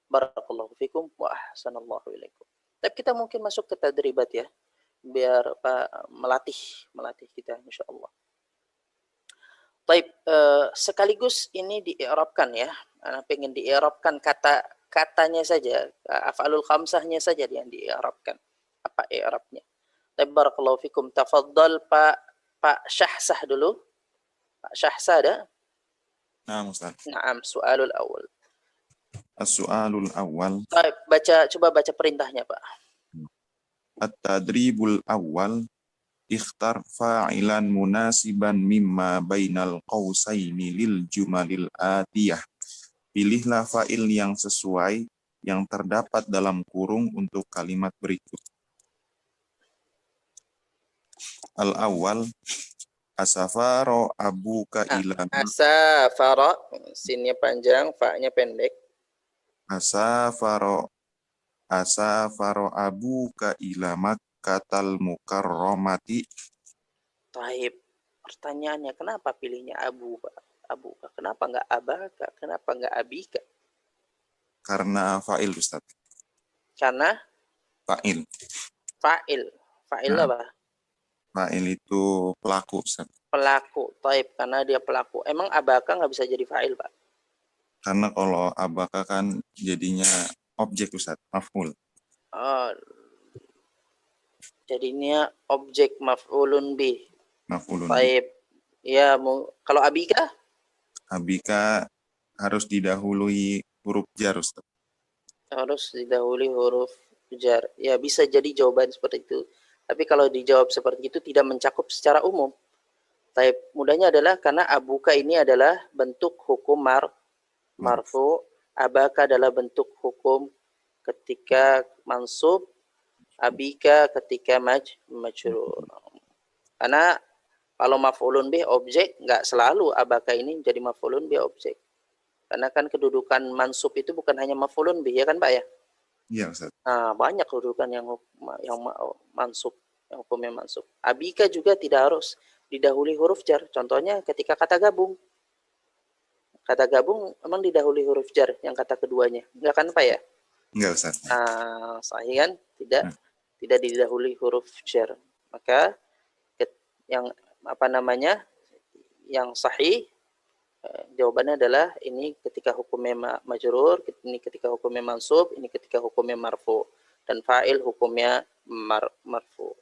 Barakallahu fikum wa ahsanallahu ilaikum. Tapi kita mungkin masuk ke tadribat ya, biar melatih kita insyaallah. Baik, sekaligus ini di-i'rabkan ya. Ana pengen di-i'rabkan katanya saja, af'alul khamsahnya saja yang di-i'rabkan. Apa i'rabnya? Barakallahu fikum. Tafadhal Pak Syahsah dulu. Pak Syahsah ada? Naam Ustaz. Naam, soalul awal. As-su'alul awal. Coba baca perintahnya, Pak. At-tadribul awal. Ikhtar fa'ilan munasiban mimma bainal qausaini lil jumalil atiyah. Pilihlah fa'il yang sesuai yang terdapat dalam kurung untuk kalimat berikut. Al-awwal, asafaro abuka ila. Asafara, sinnya panjang, fa-nya pendek. Asafaro abuka ila Makkatal Mukarramati. Taib. Pertanyaannya, kenapa pilihnya abuka? Kenapa enggak abaka? Kenapa enggak abika? Karena fa'il, Ustaz. Karena Fa'il. Fa'il Nah, apa? fa'il itu pelaku, Ustaz. Pelaku. Taib, karena dia pelaku. Emang abaka enggak bisa jadi fa'il, Pak? Karena kalau abaka kan jadinya objek, Ustaz, maf'ul. Oh, jadinya objek maf'ulun bih. Maf'ulun. Taib. Ya, kalau abika? Abika harus didahului huruf jar, Ustaz. Harus didahului huruf jar. Ya, bisa jadi jawaban seperti itu. Tapi kalau dijawab seperti itu tidak mencakup secara umum. Taib, mudahnya adalah karena abuka ini adalah bentuk hukum marfu, abaka adalah bentuk hukum ketika mansub, abika ketika majrur. Karena kalau maf'ulun bih objek, nggak selalu abaka ini jadi maf'ulun bih objek. Karena kan kedudukan mansub itu bukan hanya maf'ulun bih, ya kan Pak ya? Iya, Ustaz. Nah, banyak kedudukan yang mansub, yang hukumnya mansub. Abika juga tidak harus didahului huruf jar. Contohnya ketika kata gabung. Kata gabung emang didahului huruf jar yang kata keduanya. Enggak kan Pak ya? Enggak, Ustaz. Sahih kan? Tidak didahului huruf jar. Maka yang sahih jawabannya adalah ini ketika hukumnya majrur, ini ketika hukumnya mansub, ini ketika hukumnya marfu, dan fa'il hukumnya marfu.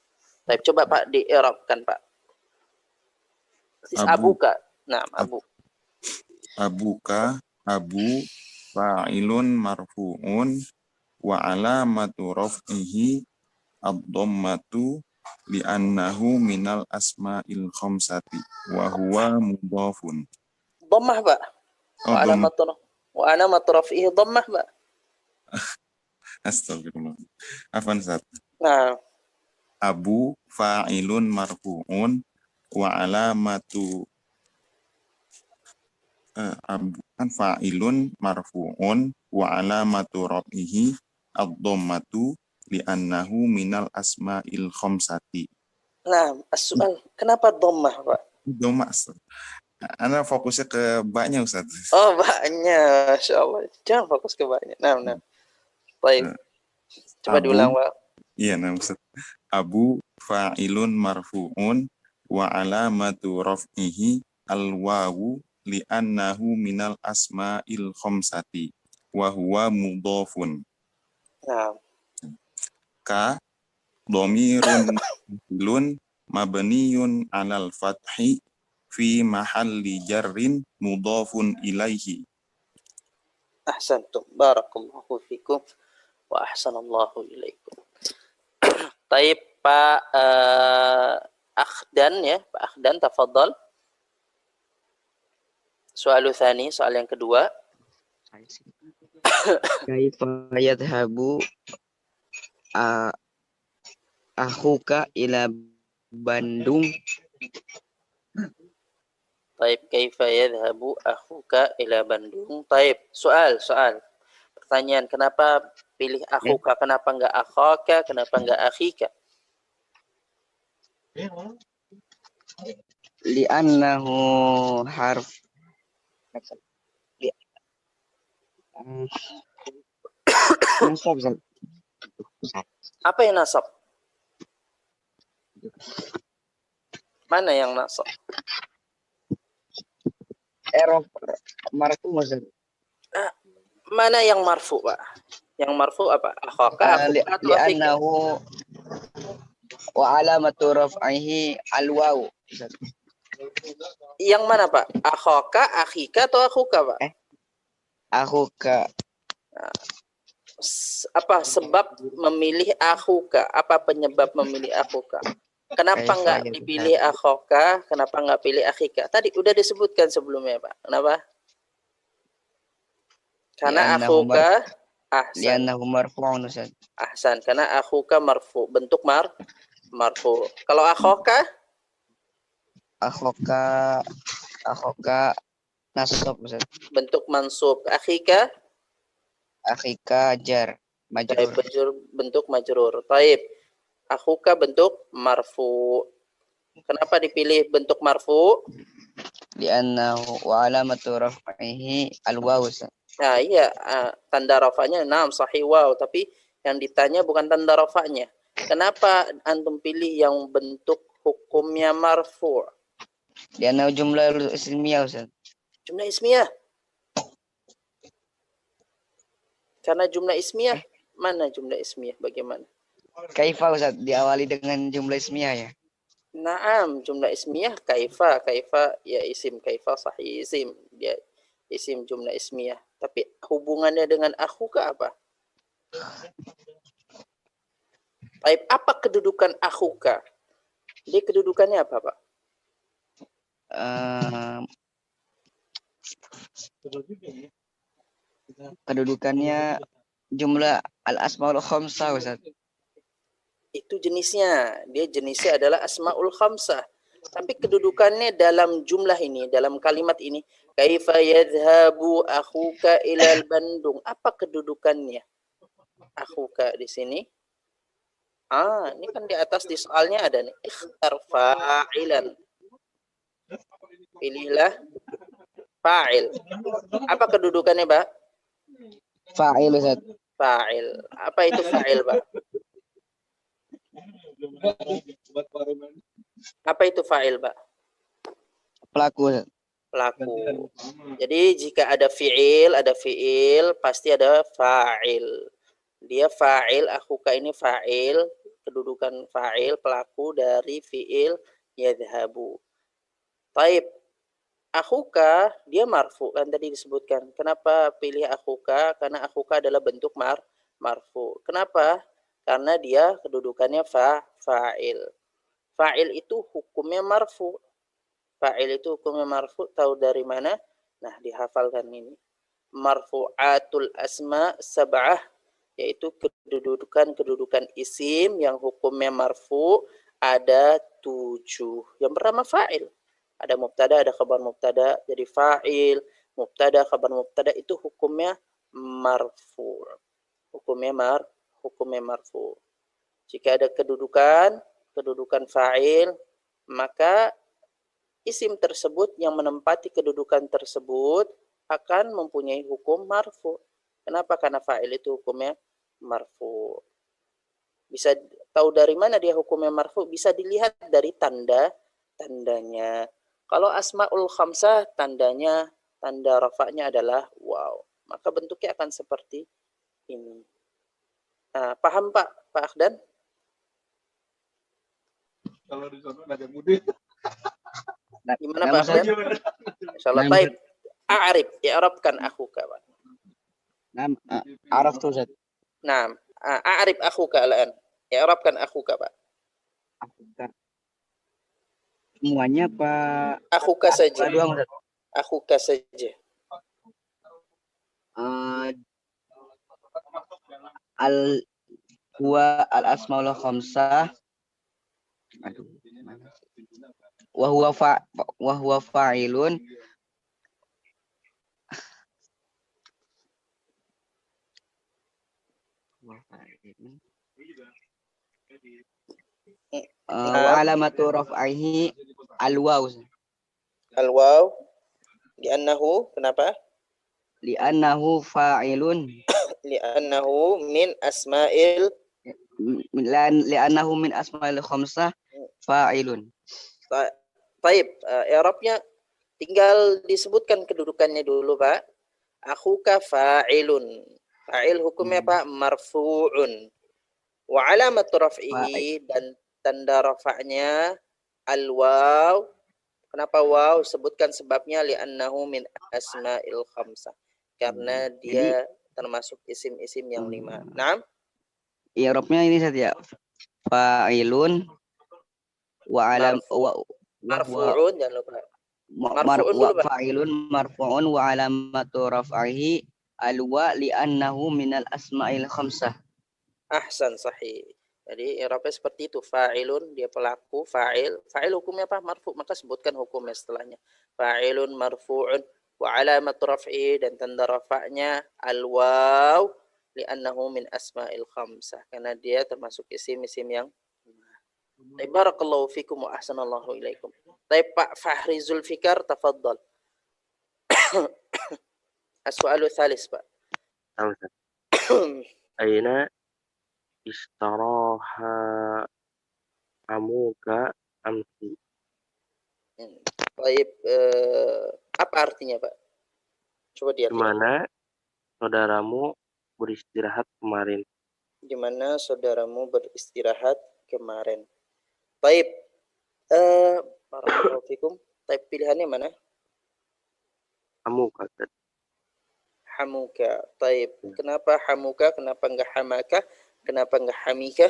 Baik, coba Pak di-i'rabkan Pak. Abuka. Nah, Abuka, abu fa'ilun marfu'un wa alamatu raf'ihi ad-dhammatu li'annahu minal asma'il khamsati wa huwa mudhafun. Dhammah, Pak. Wa alamatu raf'ihi dhammah, Pak. Astagfirullah. Afwan, Ustaz. Nah, abu fa'ilun marfu'un wa alamatu abu kan fa'ilun marfu'un wa alamatu raf'ihi ad-dhammatu li'annahu minal asma'il khamsati. Nah, as-su'al, kenapa dhammah, Pak? Doma, Ustaz. Anda fokusnya ke baknya, Ustaz. Oh, baknya, Masya Allah. Jangan fokus ke baknya. Nah. Baik. Coba diulang, Pak. Iya, nah, Ustaz. Abu fa'ilun marfu'un wa alamatu raf'ihi al-wawu li'annahu minal asma'il khamsati wa huwa mudhafun. Nah, Ka dhamirun muf'ilun mabniyun 'alal fathi fi mahalli jarrin mudhafun ilaihi. ahsantum. Barakallahu fikum wa ahsanallahu ilaikum. Taib Pak Akhdan ya, Pak Akhdan tafadhal. Soal tsani, soal yang kedua. Kaifa yadhhabu akhuka ila Bandung? Taib kaifa yadhhabu akhuka ila Bandung? Taib, soal. Pertanyaan, kenapa pilih akhuka? Kenapa enggak akhaka? Kenapa enggak akhika? Li'annahu harf nasab. Apa yang nasab? Mana yang nasab? Erof marfu maksud. Mana yang marfu, Pak? Yang marfu apa? Akhaka, akhuka atau akhika? Li'annahu wa alamatu raf'ihi al-waw. Yang mana, Pak? Akhaka, akhika atau akhuka, Pak? Akhuka. Apa sebab memilih akhuka? Apa penyebab memilih akhuka? Kenapa enggak dipilih akhoka? Kenapa enggak pilih akhika? Tadi udah disebutkan sebelumnya, Pak. Kenapa? Karena akhuka li'annahu marfu'un Ustaz. ahsan. Karena akhuka marfu, bentuk marfu. Kalau akhoka? Akhoka nasab Ustaz. Bentuk mansub. Akhika? Akhika jar majrur. Bentuk majrur. Taib. Akhuka bentuk marfu. Kenapa dipilih bentuk marfu? Li'annahu wa alamatu raf'ihi al-waw. Nah, iya, tanda rafanya naam sahih waw, tapi yang ditanya bukan tanda rafanya. Kenapa antum pilih yang bentuk hukumnya marfu? Li'annahu jumlah ismiyah Ustaz. Jumlah ismiyah. Karena jumlah ismiyah, mana jumlah ismiyah? Bagaimana? Kaifa Ustaz, diawali dengan jumlah ismiyah ya. Naam, jumlah ismiyah kaifa ya isim kaifa sahih isim, dia isim jumlah ismiyah. Tapi hubungannya dengan akhuka apa? Baik, apa kedudukan akhuka? Dia kedudukannya apa, Pak? Kedudukannya jumlah al-asmaul khamsah Ustaz. Itu jenisnya. Dia jenisnya adalah asmaul khamsah. Tapi kedudukannya dalam jumlah ini, dalam kalimat ini, kaifa yadhhabu akhuka ilal Bandung. Apa kedudukannya? Akhuka di sini. Ini kan di atas di soalnya ada nih. Ikhtar fa'ilan. Pilihlah fa'il. Apa kedudukannya, Pak? Fa'il Ustaz. Fa'il. Apa itu fa'il, Pak? Apa itu fa'il, Pak? Pelaku Ustaz. Pelaku. Jadi jika ada fi'il, pasti ada fa'il. Dia fa'il, akhuka ini fa'il, kedudukan fa'il, pelaku dari fi'il yadhhabu. Taib. Akhuka, dia marfu, kan tadi disebutkan. Kenapa pilih akhuka? Karena akhuka adalah bentuk marfu. Kenapa? Karena dia kedudukannya fa'il. Fa'il itu hukumnya marfu. Fa'il itu hukumnya marfu, tahu dari mana? Nah, dihafalkan ini. Marfu'atul asma sab'ah, yaitu kedudukan isim yang hukumnya marfu ada 7. Yang pertama fa'il. Ada mubtada, ada khabar mubtada. Jadi fa'il, mubtada, khabar mubtada itu hukumnya marfu. Hukumnya hukumnya marfu. Jika ada kedudukan fa'il, maka isim tersebut yang menempati kedudukan tersebut akan mempunyai hukum marfu. Kenapa? Karena fa'il itu hukumnya marfu. Bisa tahu dari mana dia hukumnya marfu? Bisa dilihat dari tandanya. Kalau asmaul khamsah tanda rafa'nya adalah waw. Maka bentuknya akan seperti ini. Nah, paham Pak Akhdan? Kalau di sana ada mudik. Gimana Pak Akhdan? Insyaallah. Baik. A'rif, i'rabkan akhuka, Pak. Nah, araf tuh Ustaz. Nah, a'rif akhuka al'an. I'rabkan akhuka, Pak. Semuanya Pak. Akhuka saja. Doang Ustaz. Akhuka saja. Al asmaul khamsah. Aduh. Wa huwa fa'ilun. Wa alamatu raf'ihi al-waw. Al-waw li'annahu, kenapa? Li'annahu fa'ilun. Li'annahu min asma'il Li'annahu min asma'il khamsah fa'ilun. Baik, i'rabnya tinggal disebutkan kedudukannya dulu, Pak. Akhuka fa'ilun. Fa'il hukumnya Pak marfu'un. Wa alamatu raf'ihi, dan tanda rafa'nya al-waw. Kenapa waw? Sebutkan sebabnya, li'annahu min asma'il khamsah. Karena dia termasuk isim-isim yang 5. Naam? I'rabnya ini saja. Fa'ilun wa alam marfu'un, jangan lupa. Marfu'un dulu, Pak. Fa'ilun marfu'un wa alamatu raf'ihi al-wa li'annahu minal asma'il khamsah. Ahsan, sahih. Jadi i'rabnya seperti itu. Fa'ilun, dia pelaku, fa'il. Fa'il hukumnya apa? Marfu', maka sebutkan hukumnya setelahnya. Fa'ilun marfu'un wa alamat raf'i, dan tanda rafa'nya al-waw li'annahu min asma'il khamsah. Karena dia termasuk isim-isim yang barakallahu fikum wa ahsanallahu ilaikum. Baik, Pak Fahri Zulfikar, tafaddal. As-su'alu tsalis, Pak. Aina istaraha amuka amsi. Baik, apa artinya, Pak? Coba dia. Di mana saudaramu beristirahat kemarin? Di mana saudaramu beristirahat kemarin? Baik, barakallahu fikum. Baik, pilihannya mana? Amuka. Hamuka. Baik, kenapa hamuka? Kenapa enggak hamaka? Kenapa enggak hamika?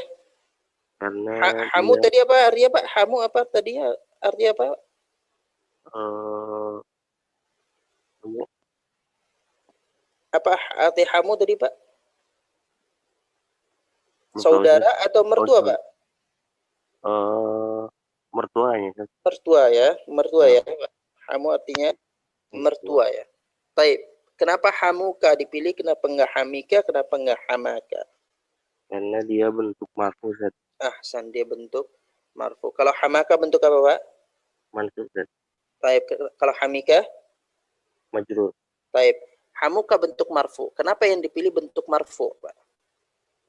Karena hamu dia, tadi apa artinya, Pak? Hamu apa tadinya? Artinya apa? kamu Apa arti hamu tadi, Pak? Saudara atau mertua, Pak? Mertuanya kan. Mertua ya, mertua ya. Hamu artinya mertua ya. Baik, kenapa hamuka dipilih? Kenapa enggak hamika? Kenapa enggak hamaka? Karena dia bentuk marfu, Ustaz. Ahsan, dia bentuk marfu. Kalau hamaka bentuk apa, Pak? Mansub, Ustaz. Baik, kalau hamika? Majrur. Baik, hamuka bentuk marfu. Kenapa yang dipilih bentuk marfu, Pak?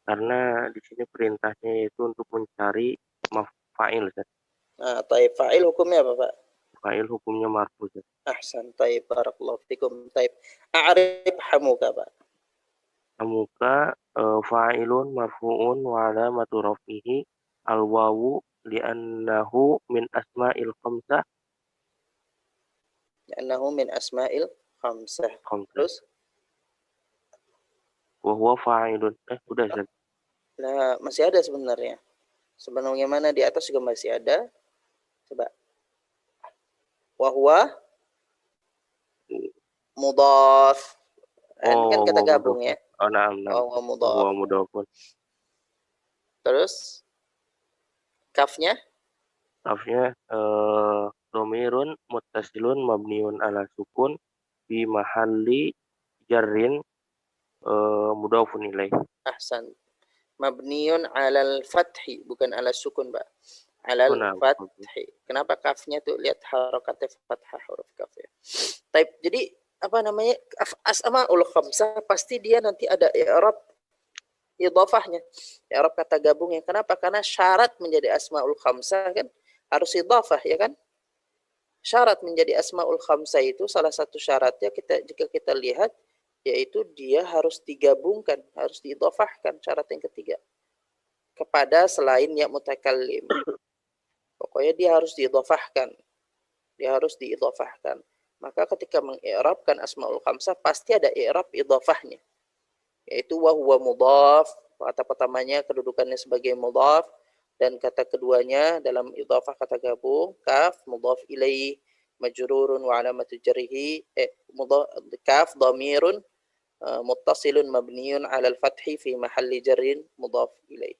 Karena di sini perintahnya itu untuk mencari fa'il, Ustaz. Nah, taib, fa'il hukumnya apa, Pak? Fa'il hukumnya marfu, Ustaz. Ahsan, taib, barakallahu fikum. Taib, a'rif hamuka, Pak. Hamuka fa'ilun marfu'un wa alamatu raf'ihi al-wawu li'annahu min asma'il khamsah. Li'annahu min asma'il khamsah. Terus? Wa huwa fa'ilun. Udah, Ustaz. Nah, masih ada sebenarnya. Sebenarnya mana di atas juga masih ada. Coba. Wa huwa mudhaf. Ini kan kata gabung ya. Na'am. Wa mudhaf. Wa mudhafun. Terus kafnya? Kafnya dhamirun muttasilun mabniun ala sukun fi mahalli jarrin mudhafun ilaih. Ahsan. Mabniun alal fathi, bukan ala sukun, Pak. Alal Nah, fathi. Kenapa kafnya tuh? Lihat harakatnya fathah huruf kaf ya. Taib. Jadi apa namanya? Asmaul khamsah pasti dia nanti ada i'rab idhafahnya. I'rab kata gabungnya. Kenapa? Karena syarat menjadi asmaul khamsah kan harus idhafah ya kan? Syarat menjadi asmaul khamsah itu salah satu syaratnya jika kita lihat yaitu dia harus digabungkan, harus diidhafahkan, syarat yang ketiga kepada selain ya mutakallim. Pokoknya dia harus diidhafahkan. Dia harus diidhafahkan. Maka ketika mengi'rabkan asmaul khamsah pasti ada i'rab idhafahnya. Yaitu wa huwa mudhaf, kata pertamanya kedudukannya sebagai mudhaf dan kata keduanya dalam idhafah kata gabung kaf mudhaf ilaih majrurun wa alamatu jarrihi kaf dhamirun muttasilun mabniun 'alal fathi fi mahalli jarrin mudhaf ilaih.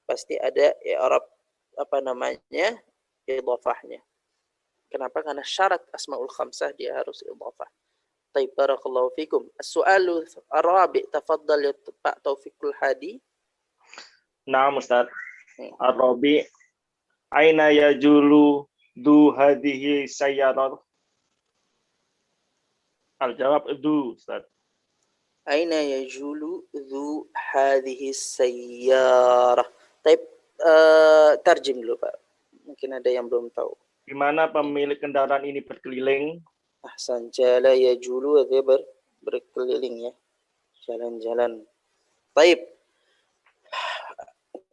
Pasti ada i'rab apa namanya? Idhafahnya. Kenapa? Karena syarat asmaul khamsah dia harus idhafah. Taib, barakallahu fikum. As-su'alu ar-rabi' tafaddal ya Pak Taufiqul Hadi. Naam Ustaz. Ar-rabi' aina yajulu du hadhihi sayyarah? Al-jawab du Ustaz. Aina yajulu dhu hadhihi sayyarah. Taib, tarjim dulu Pak. Mungkin ada yang belum tahu. Di mana pemilik kendaraan ini berkeliling? Ahsan, jala yajulu dia berkeliling ya. Jalan-jalan. Taib.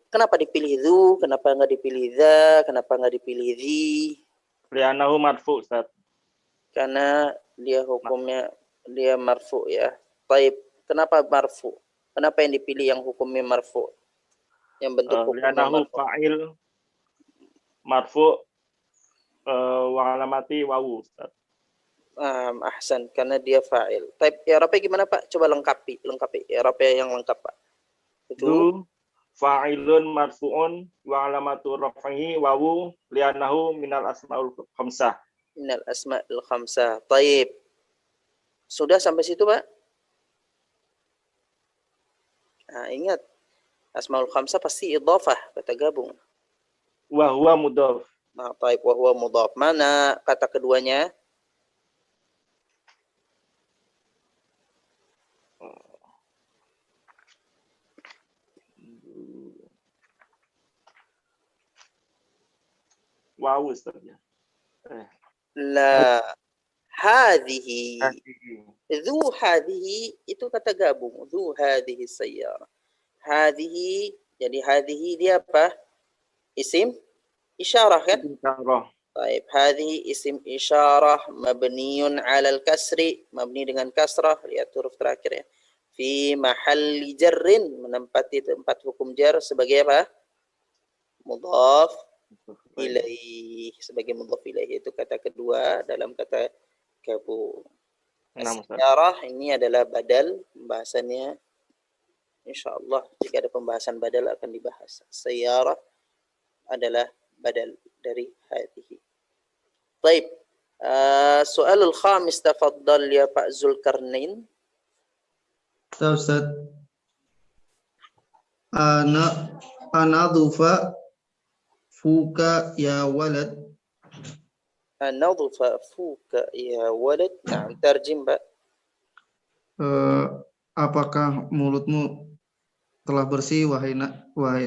Kenapa dipilih dhu? Kenapa nggak dipilih dha? Kenapa nggak dipilih dhi? Li'annahu marfu Ustaz. Karena dia hukumnya dia marfu ya. Taib. Kenapa marfu? Kenapa yang dipilih yang hukumnya marfu? Yang bentuk hukumnya Li'annahu marfu. fa'il marfu wa alamati wawu Ustaz. Ahsan, karena dia fa'il. Taib, i'rabnya gimana Pak? Coba lengkapi i'rabnya yang lengkap Pak. Du fa'ilun marfu'un wa alamatu raf'ihi wawu li'annahu minal asmaul khamsah. Minal asma'il khamsah. Taib. Sudah sampai situ Pak? Nah, ingat. Asmaul khamsah pasti idhafah, kata gabung. Wa huwa mudhaf. Nah, taib wa huwa mudhaf. Mana kata keduanya? Wawu Ustaz ya. La hadhihi. Hadhihi. Dhu hadhihi itu kata gabung. Dhu hadhihi sayyarah. Hadhihi, jadi hadhihi dia apa? Isim isyarah kan? Isyarah. Baik, hadhihi isim isyarah mabniun 'alal kasri, mabni dengan kasrah, lihat huruf terakhir ya. Fi mahalli jarrin, menempati tempat hukum jar sebagai apa? Mudhaf ilaih, sebagai mudhaf ilaih itu kata kedua dalam kata gabung. Sejarah ini adalah badal, pembahasannya insyaallah jika ada pembahasan badal akan dibahas. Sayyarah adalah badal dari hadhihi. Baik. Soalul khamis tafaddal ya Pak Zulkarnain. Ustaz. Ana dhufa fuka ya walad. Ana dhufa fuka ya walad. Nah, terjem Pak. Apakah mulutmu telah bersih wahai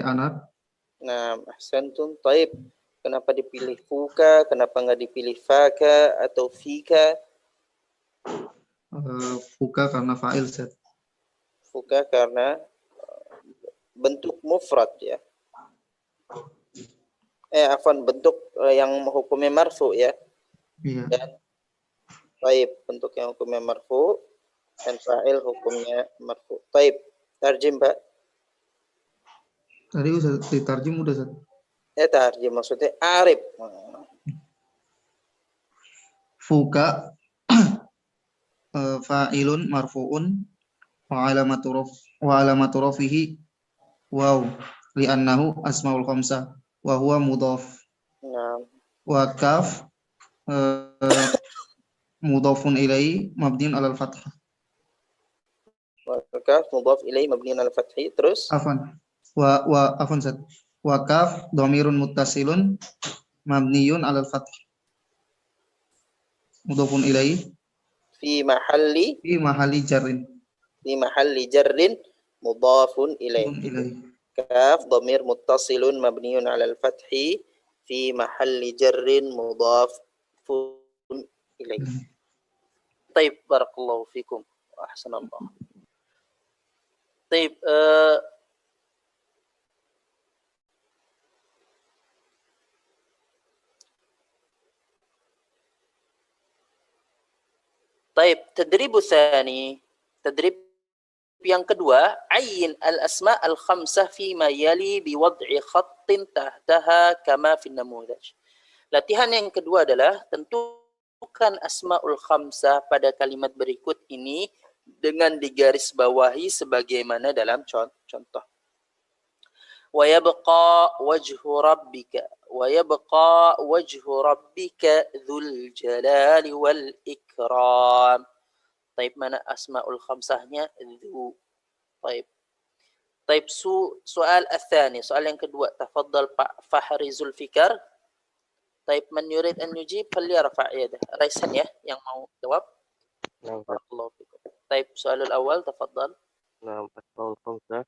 anak? Nah, ahsantum. Taib. Kenapa dipilih fuka? Kenapa nggak dipilih faka atau fika? Fuka karena fa'il Ustaz. Fuka karena bentuk mufrad ya. Afwan, bentuk yang hukumnya marfu ya. Iya. Dan taib, bentuk yang hukumnya marfu dan fa'il hukumnya marfu. Taib. Tarjim Pak. Tadi Ustaz ditarjim udah Ustaz. Tarjim maksudnya arif. Fuka fa'ilun marfu'un wa alamatu rafihi waw li'annahu asmaul khamsah wa huwa mudhaf. Nah. Wa kaf mudhafun ilaihi mabniun 'alal fathah. Wa kaf mudhaf ilaihi mabniun 'alal fathi. Terus Afan. Afwan Ustaz. Wa kaf dhamirun muttasilun mabniyun 'alal fath. Mudhafun ilaih Fi mahalli fi mahalli jarrin. jarrin mudhafun ilaih. Mudhafun ilaih. Kaf dhamir muttasilun mabniun 'alal fathi fi mahalli jarrin mudhafun ilaih. Baik, barakallahu fikum. Ahsanallah. Baik, طيب تدريب الثاني تدريب yang kedua ayyin al-asma al-khamsah fima yali biwad'i khattin tahtaha kama fi namudaj. Latihan yang kedua adalah tentukan asmaul khamsah pada kalimat berikut ini dengan digaris bawahi sebagaimana dalam contoh. Wa yabqa wajhu rabbika dzul jalali wal ikram. Taib mana asmaul khamsahnya? Dzu. Taib soal الثاني, soal yang kedua. Tafadhal Pak Fahri Zulfikar. Taib man yurid an yujib falyarfa' yadah. Raisan ya yang mau jawab. Nah, Barakallahu fikum. Taib soal al-awwal tafadhal. nah, asmaul khamsah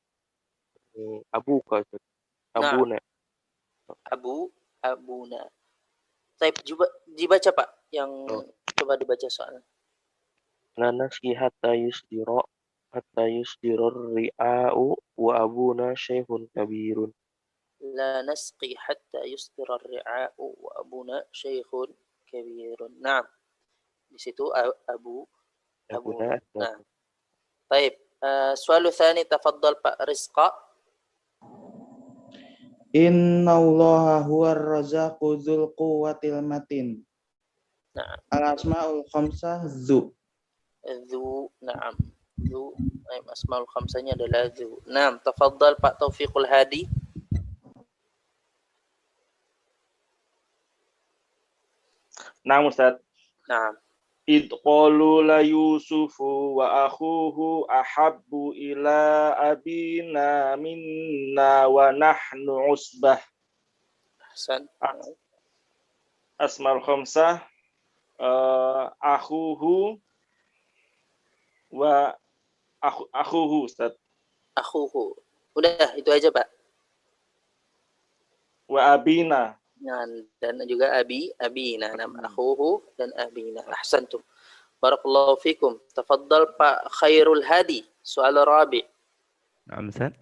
abuka, abuna. Abuna. Taib dibaca Pak yang coba dibaca soalnya. La nasqi hatta yusdirur ri'a'u wa abuna syekhun kabirun. La nasqi hatta yusdira ar-ri'a'u wa abuna syekhun kabirun. Naam. Di situ abuna. Nah. Baik. Soal tsani tafaddal Pak Rizqa. Innallaha huwar razzaqu dzul quwwatil matin. Naam. Al-asmaul khamsah dzu. Dzu, na'am. Dzu, asmaul khamsanya adalah dzu. Naam, tafaddal Pak Taufiqul Hadi. Nah, Ustaz. Naam. Id qalu la Yusufu wa akhuhu ahabbu ila abina minna wa nahnu usbah. Ahsan. Asmaul khamsah akhuhu wa akhuhu Ustaz. Akhuhu. Udah, itu aja Pak. Wa abina. Nah, dan juga abina. Nam akhuhu dan abina. Ahsantum. Barakallahu fikum. Tafaddal Pak Khairul Hadi. Soal rabi'. Naam Ustaz.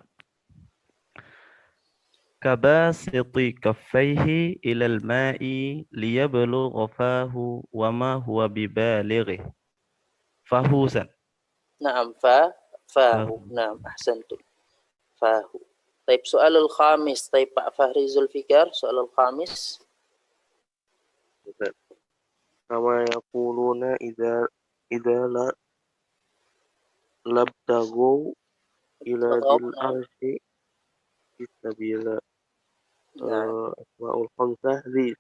Kabasiti kaffaihi ilal ma'i liyablugha fahu wa ma huwa bibalighi. Fahu Ustaz. Naam, fahu. Naam, ahsantum. Fahu. Taib soal al-khamis. Taib Pak Fahri Zulfikar. Soal al-khamis. Kama yaquluna idza labtagu ila dil arsi istabila. Asmaul khamsah li.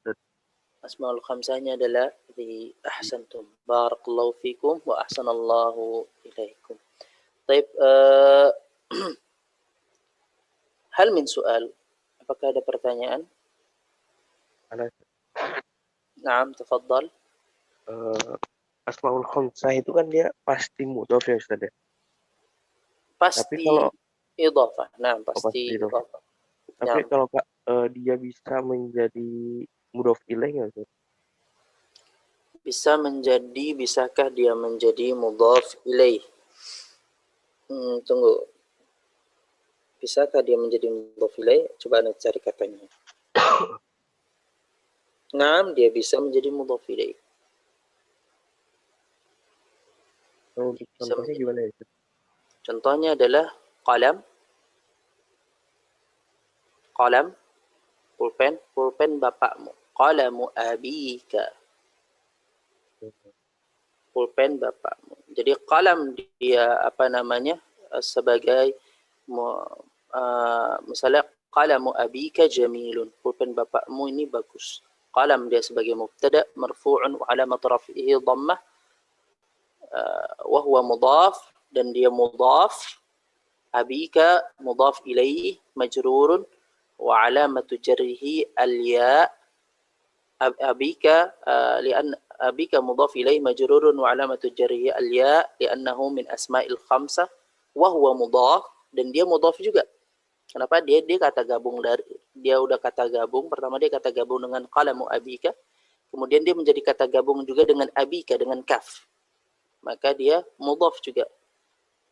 Asmaul khamsahnya adalah di ahsantum. Barakallahu fikum wa ahsanallahu ilaikum. Taib, hal min soal. Apakah ada pertanyaan? Naam, tafaddal. Asmaul khamsah itu kan dia pasti mudhaf ya Ustaz. Pasti tapi kalau idhafah. Naam, pasti idhafah. Tapi kalau dia bisa menjadi mudhaf ilaih enggak Ustaz? Bisakah dia menjadi mudhaf ilaih? Tunggu. Bisakah dia menjadi mudhaf ilaih? Coba Anda cari katanya. Naam, dia bisa menjadi mudhaf ilaih. Contohnya gimana ya? Contohnya adalah qalam, pulpen bapakmu. Qalamu abika. Pulpen bapakmu. Jadi qalam dia sebagai misalnya qalamu abika jamilun. Pulpen bapakmu ini bagus. Qalam dia sebagai mubtada marfu'un wa alamat raf'ihi dhammah wa huwa mudhaf, dan dia mudhaf Abika mudhaf ilaih majrurun wa alamatu jarrihi al-ya. Abika lian abika mudhaf ilaih majrurun wa alamatu jarrihi al-ya li'annahu min asma'il khamsah wa huwa mudhaf, dan dia mudhaf juga. Kenapa? Dia kata gabung dari, dia udah kata gabung, pertama dia kata gabung dengan qalamu abika, kemudian dia menjadi kata gabung juga dengan abika dengan kaf. Maka dia mudhaf juga.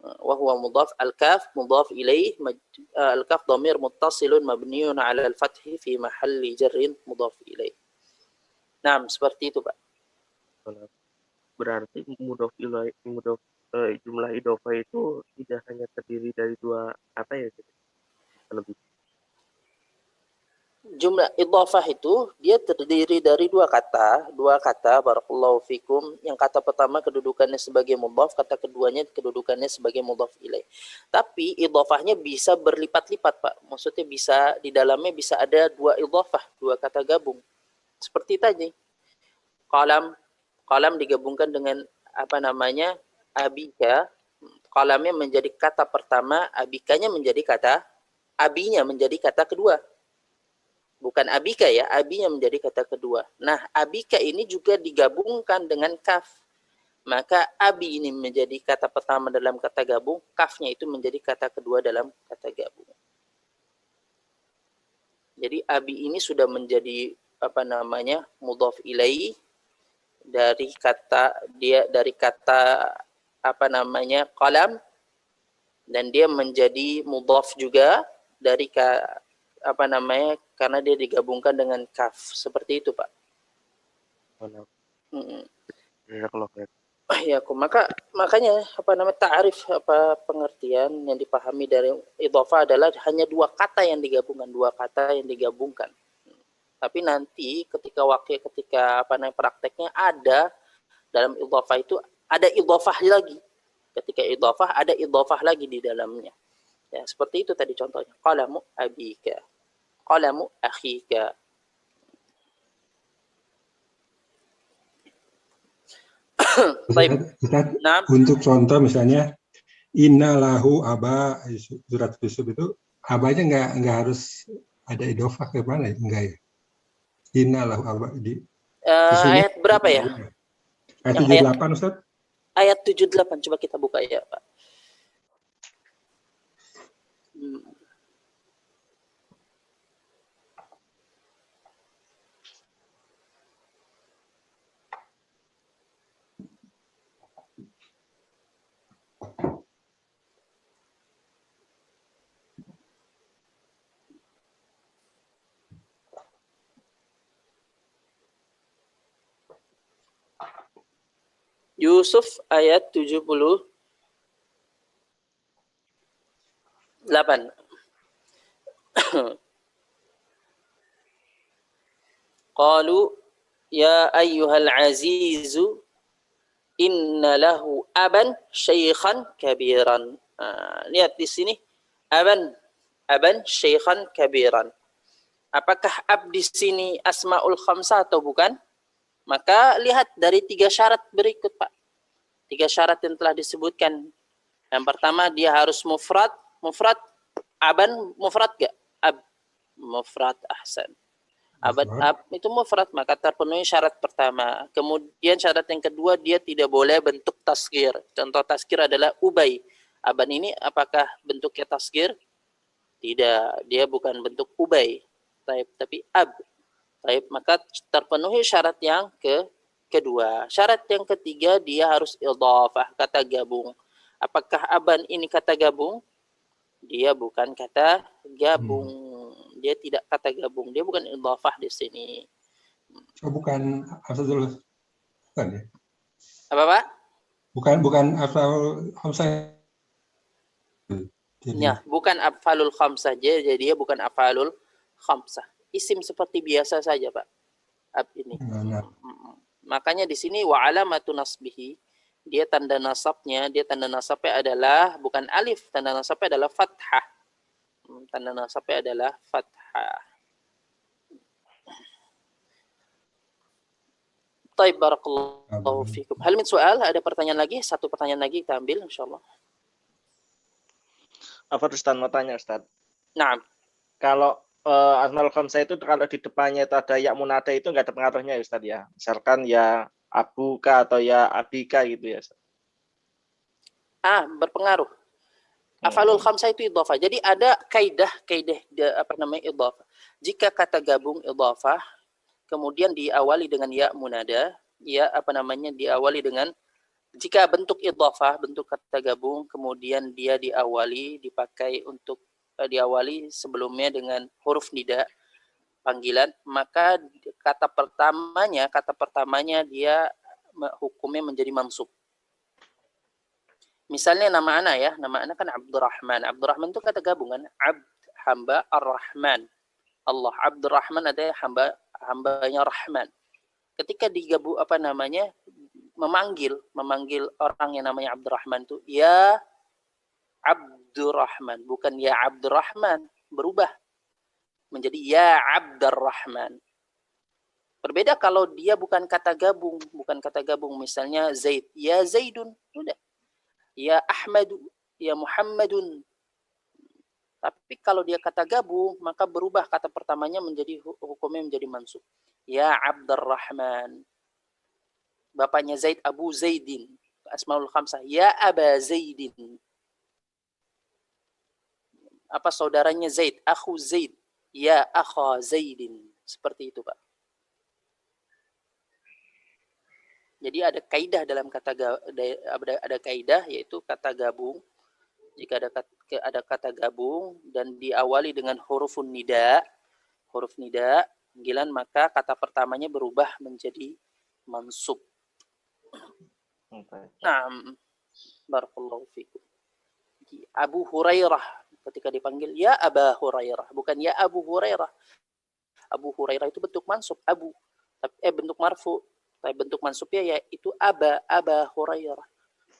Wa huwa mudhaf, al-kaf mudhaf ilaih, al-kaf dhamir muttasilun mabniun 'ala al-fath fi mahalli jarrin mudhaf ilaih. Nah, seperti itu, Pak. Berarti mudhof ilaih, jumlah idhofah itu tidak hanya terdiri dari dua kata ya, lebih. Jumlah idhofah itu dia terdiri dari dua kata barakallahu fikum. Yang kata pertama kedudukannya sebagai mudhaf, kata keduanya kedudukannya sebagai mudhaf ilaih. Tapi idhofahnya bisa berlipat-lipat, Pak. Maksudnya bisa di dalamnya bisa ada dua idhofah, dua kata gabung. Seperti tadi. Qalam digabungkan dengan abika. Qalamnya menjadi kata pertama, abikanya menjadi kata, abinya menjadi kata kedua. Bukan abika ya, abinya menjadi kata kedua. Nah, abika ini juga digabungkan dengan kaf. Maka abi ini menjadi kata pertama dalam kata gabung, kafnya itu menjadi kata kedua dalam kata gabung. Jadi abi ini sudah menjadi mudhaf ilaih dari kata qalam, dan dia menjadi mudhaf juga dari karena dia digabungkan dengan kaf. Seperti itu, Pak. Ya, makanya ta'arif pengertian yang dipahami dari idhofah adalah hanya dua kata yang digabungkan. Tapi nanti ketika prakteknya ada dalam idhofah itu ada idhofah lagi. Ketika idhofah ada idhofah lagi di dalamnya. Ya, seperti itu tadi contohnya. Qalamu abika, qalamu akhika. Ustaz, untuk contoh misalnya innalahu aba, surat Yusuf itu abanya nggak harus ada idhofah ke mana, enggak ya? Innalahu aba di ayat berapa ya? Ayat 78, Ustaz. Ayat 78, coba kita buka ya, Pak. Yusuf ayat 78. Qalu ya ayyuhal azizu inna lahu aban syaikhan kabiran. Lihat di sini aban syaikhan kabiran. Apakah ab di sini asmaul khamsah atau bukan? Maka lihat dari 3 syarat berikut, Pak. 3 syarat yang telah disebutkan. Yang pertama dia harus mufrad. Mufrad, aban mufrad gak? Ab, mufrad, ahsan. Aban, ab itu mufrad, maka terpenuhi syarat pertama. Kemudian syarat yang kedua, dia tidak boleh bentuk tasghir. Contoh tasghir adalah ubay. Aban ini apakah bentuknya tasghir? Tidak, dia bukan bentuk ubay. Tapi ab. Baik, maka terpenuhi syarat yang kedua. Syarat yang ketiga dia harus idhafah, kata gabung. Apakah aban ini kata gabung? Dia bukan kata gabung. Dia tidak kata gabung. Dia bukan idhafah di sini. Bukan afdalul bukan ya? Apa, Pak? Bukan afdalul khamsah. Ya, bukan afalul khamsah. Jadi dia bukan afalul khamsah. Isim seperti biasa saja, Pak. Ab ini. Makanya di sini wa alamatu nasbihi, dia tanda nasabnya adalah bukan alif, tanda nasabnya adalah fathah. Tanda nasabnya adalah fathah. Baik, barakallahu fikum. Hal min soal, ada pertanyaan lagi? Satu pertanyaan lagi kita ambil insyaallah. Apa Ustaz mau tanya Ustaz? Naam. Kalau Asmaul Khamsah itu kalau di depannya itu ada ya munada itu nggak ada pengaruhnya ya Ustaz ya. Misalkan ya abuka atau ya abika gitu ya Ustaz. Berpengaruh. Af'alul khamsah itu idhafah. Jadi ada kaidah idhafah. Jika kata gabung idhafah kemudian diawali dengan ya munada, diawali dengan jika bentuk idhafah, bentuk kata gabung kemudian dia diawali sebelumnya dengan huruf nida panggilan, maka kata pertamanya dia hukumnya menjadi mansub. Misalnya nama anak kan Abdurrahman. Abdurrahman itu kata gabungan, abd, hamba, ar-Rahman. Allah, Abdurrahman ada hambanya Rahman. Ketika digabung memanggil orang yang namanya Abdurrahman itu ya Abdurrahman, bukan ya Abdurrahman, berubah menjadi ya Abdurrahman. Berbeda kalau dia bukan kata gabung, misalnya Zaid, ya Zaidun, udah. Ya Ahmadu, ya Muhammadun. Tapi kalau dia kata gabung, maka berubah kata pertamanya menjadi hukumnya menjadi mansub. Ya Abdurrahman. Bapaknya Zaid, Abu Zaidin. Asmaul Khamsah, ya Aba Zaidin. Apa saudaranya Zaid, akhu Zaid, ya akha Zaidin. Seperti itu, Pak. Jadi ada kaidah dalam ada kaidah yaitu kata gabung. Jika ada kata gabung dan diawali dengan huruf nida panggilan, maka kata pertamanya berubah menjadi mansub. Naam. Barakallahu fikum. Abu Hurairah ketika dipanggil ya Aba Hurairah, bukan ya Abu Hurairah. Abu Hurairah itu bentuk mansub, Abu. Bentuk marfu. Tapi bentuk mansubnya yaitu Aba Hurairah.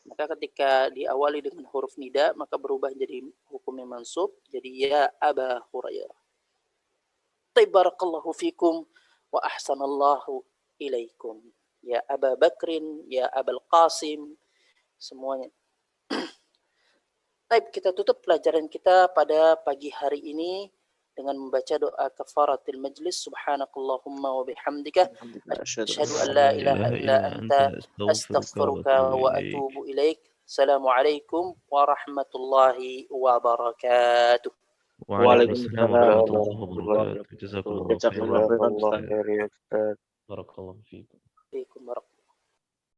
Maka ketika diawali dengan huruf nida maka berubah jadi hukumnya mansub, jadi ya Aba Hurairah. Barakallahu fikum wa ahsanallahu ilaikum. Ya Aba Bakrin, ya Abul Qasim, semuanya. Baik, kita tutup pelajaran kita pada pagi hari ini dengan membaca doa kafaratil majlis. Subhanakallahumma wa bihamdika asyhadu an la ilaha illa anta astaghfiruka wa atubu ilaik. Assalamualaikum warahmatullahi wabarakatuh. Waalaikumsalam warahmatullahi wabarakatuh. Jazakallahu khairan. Barakallahu fiikum.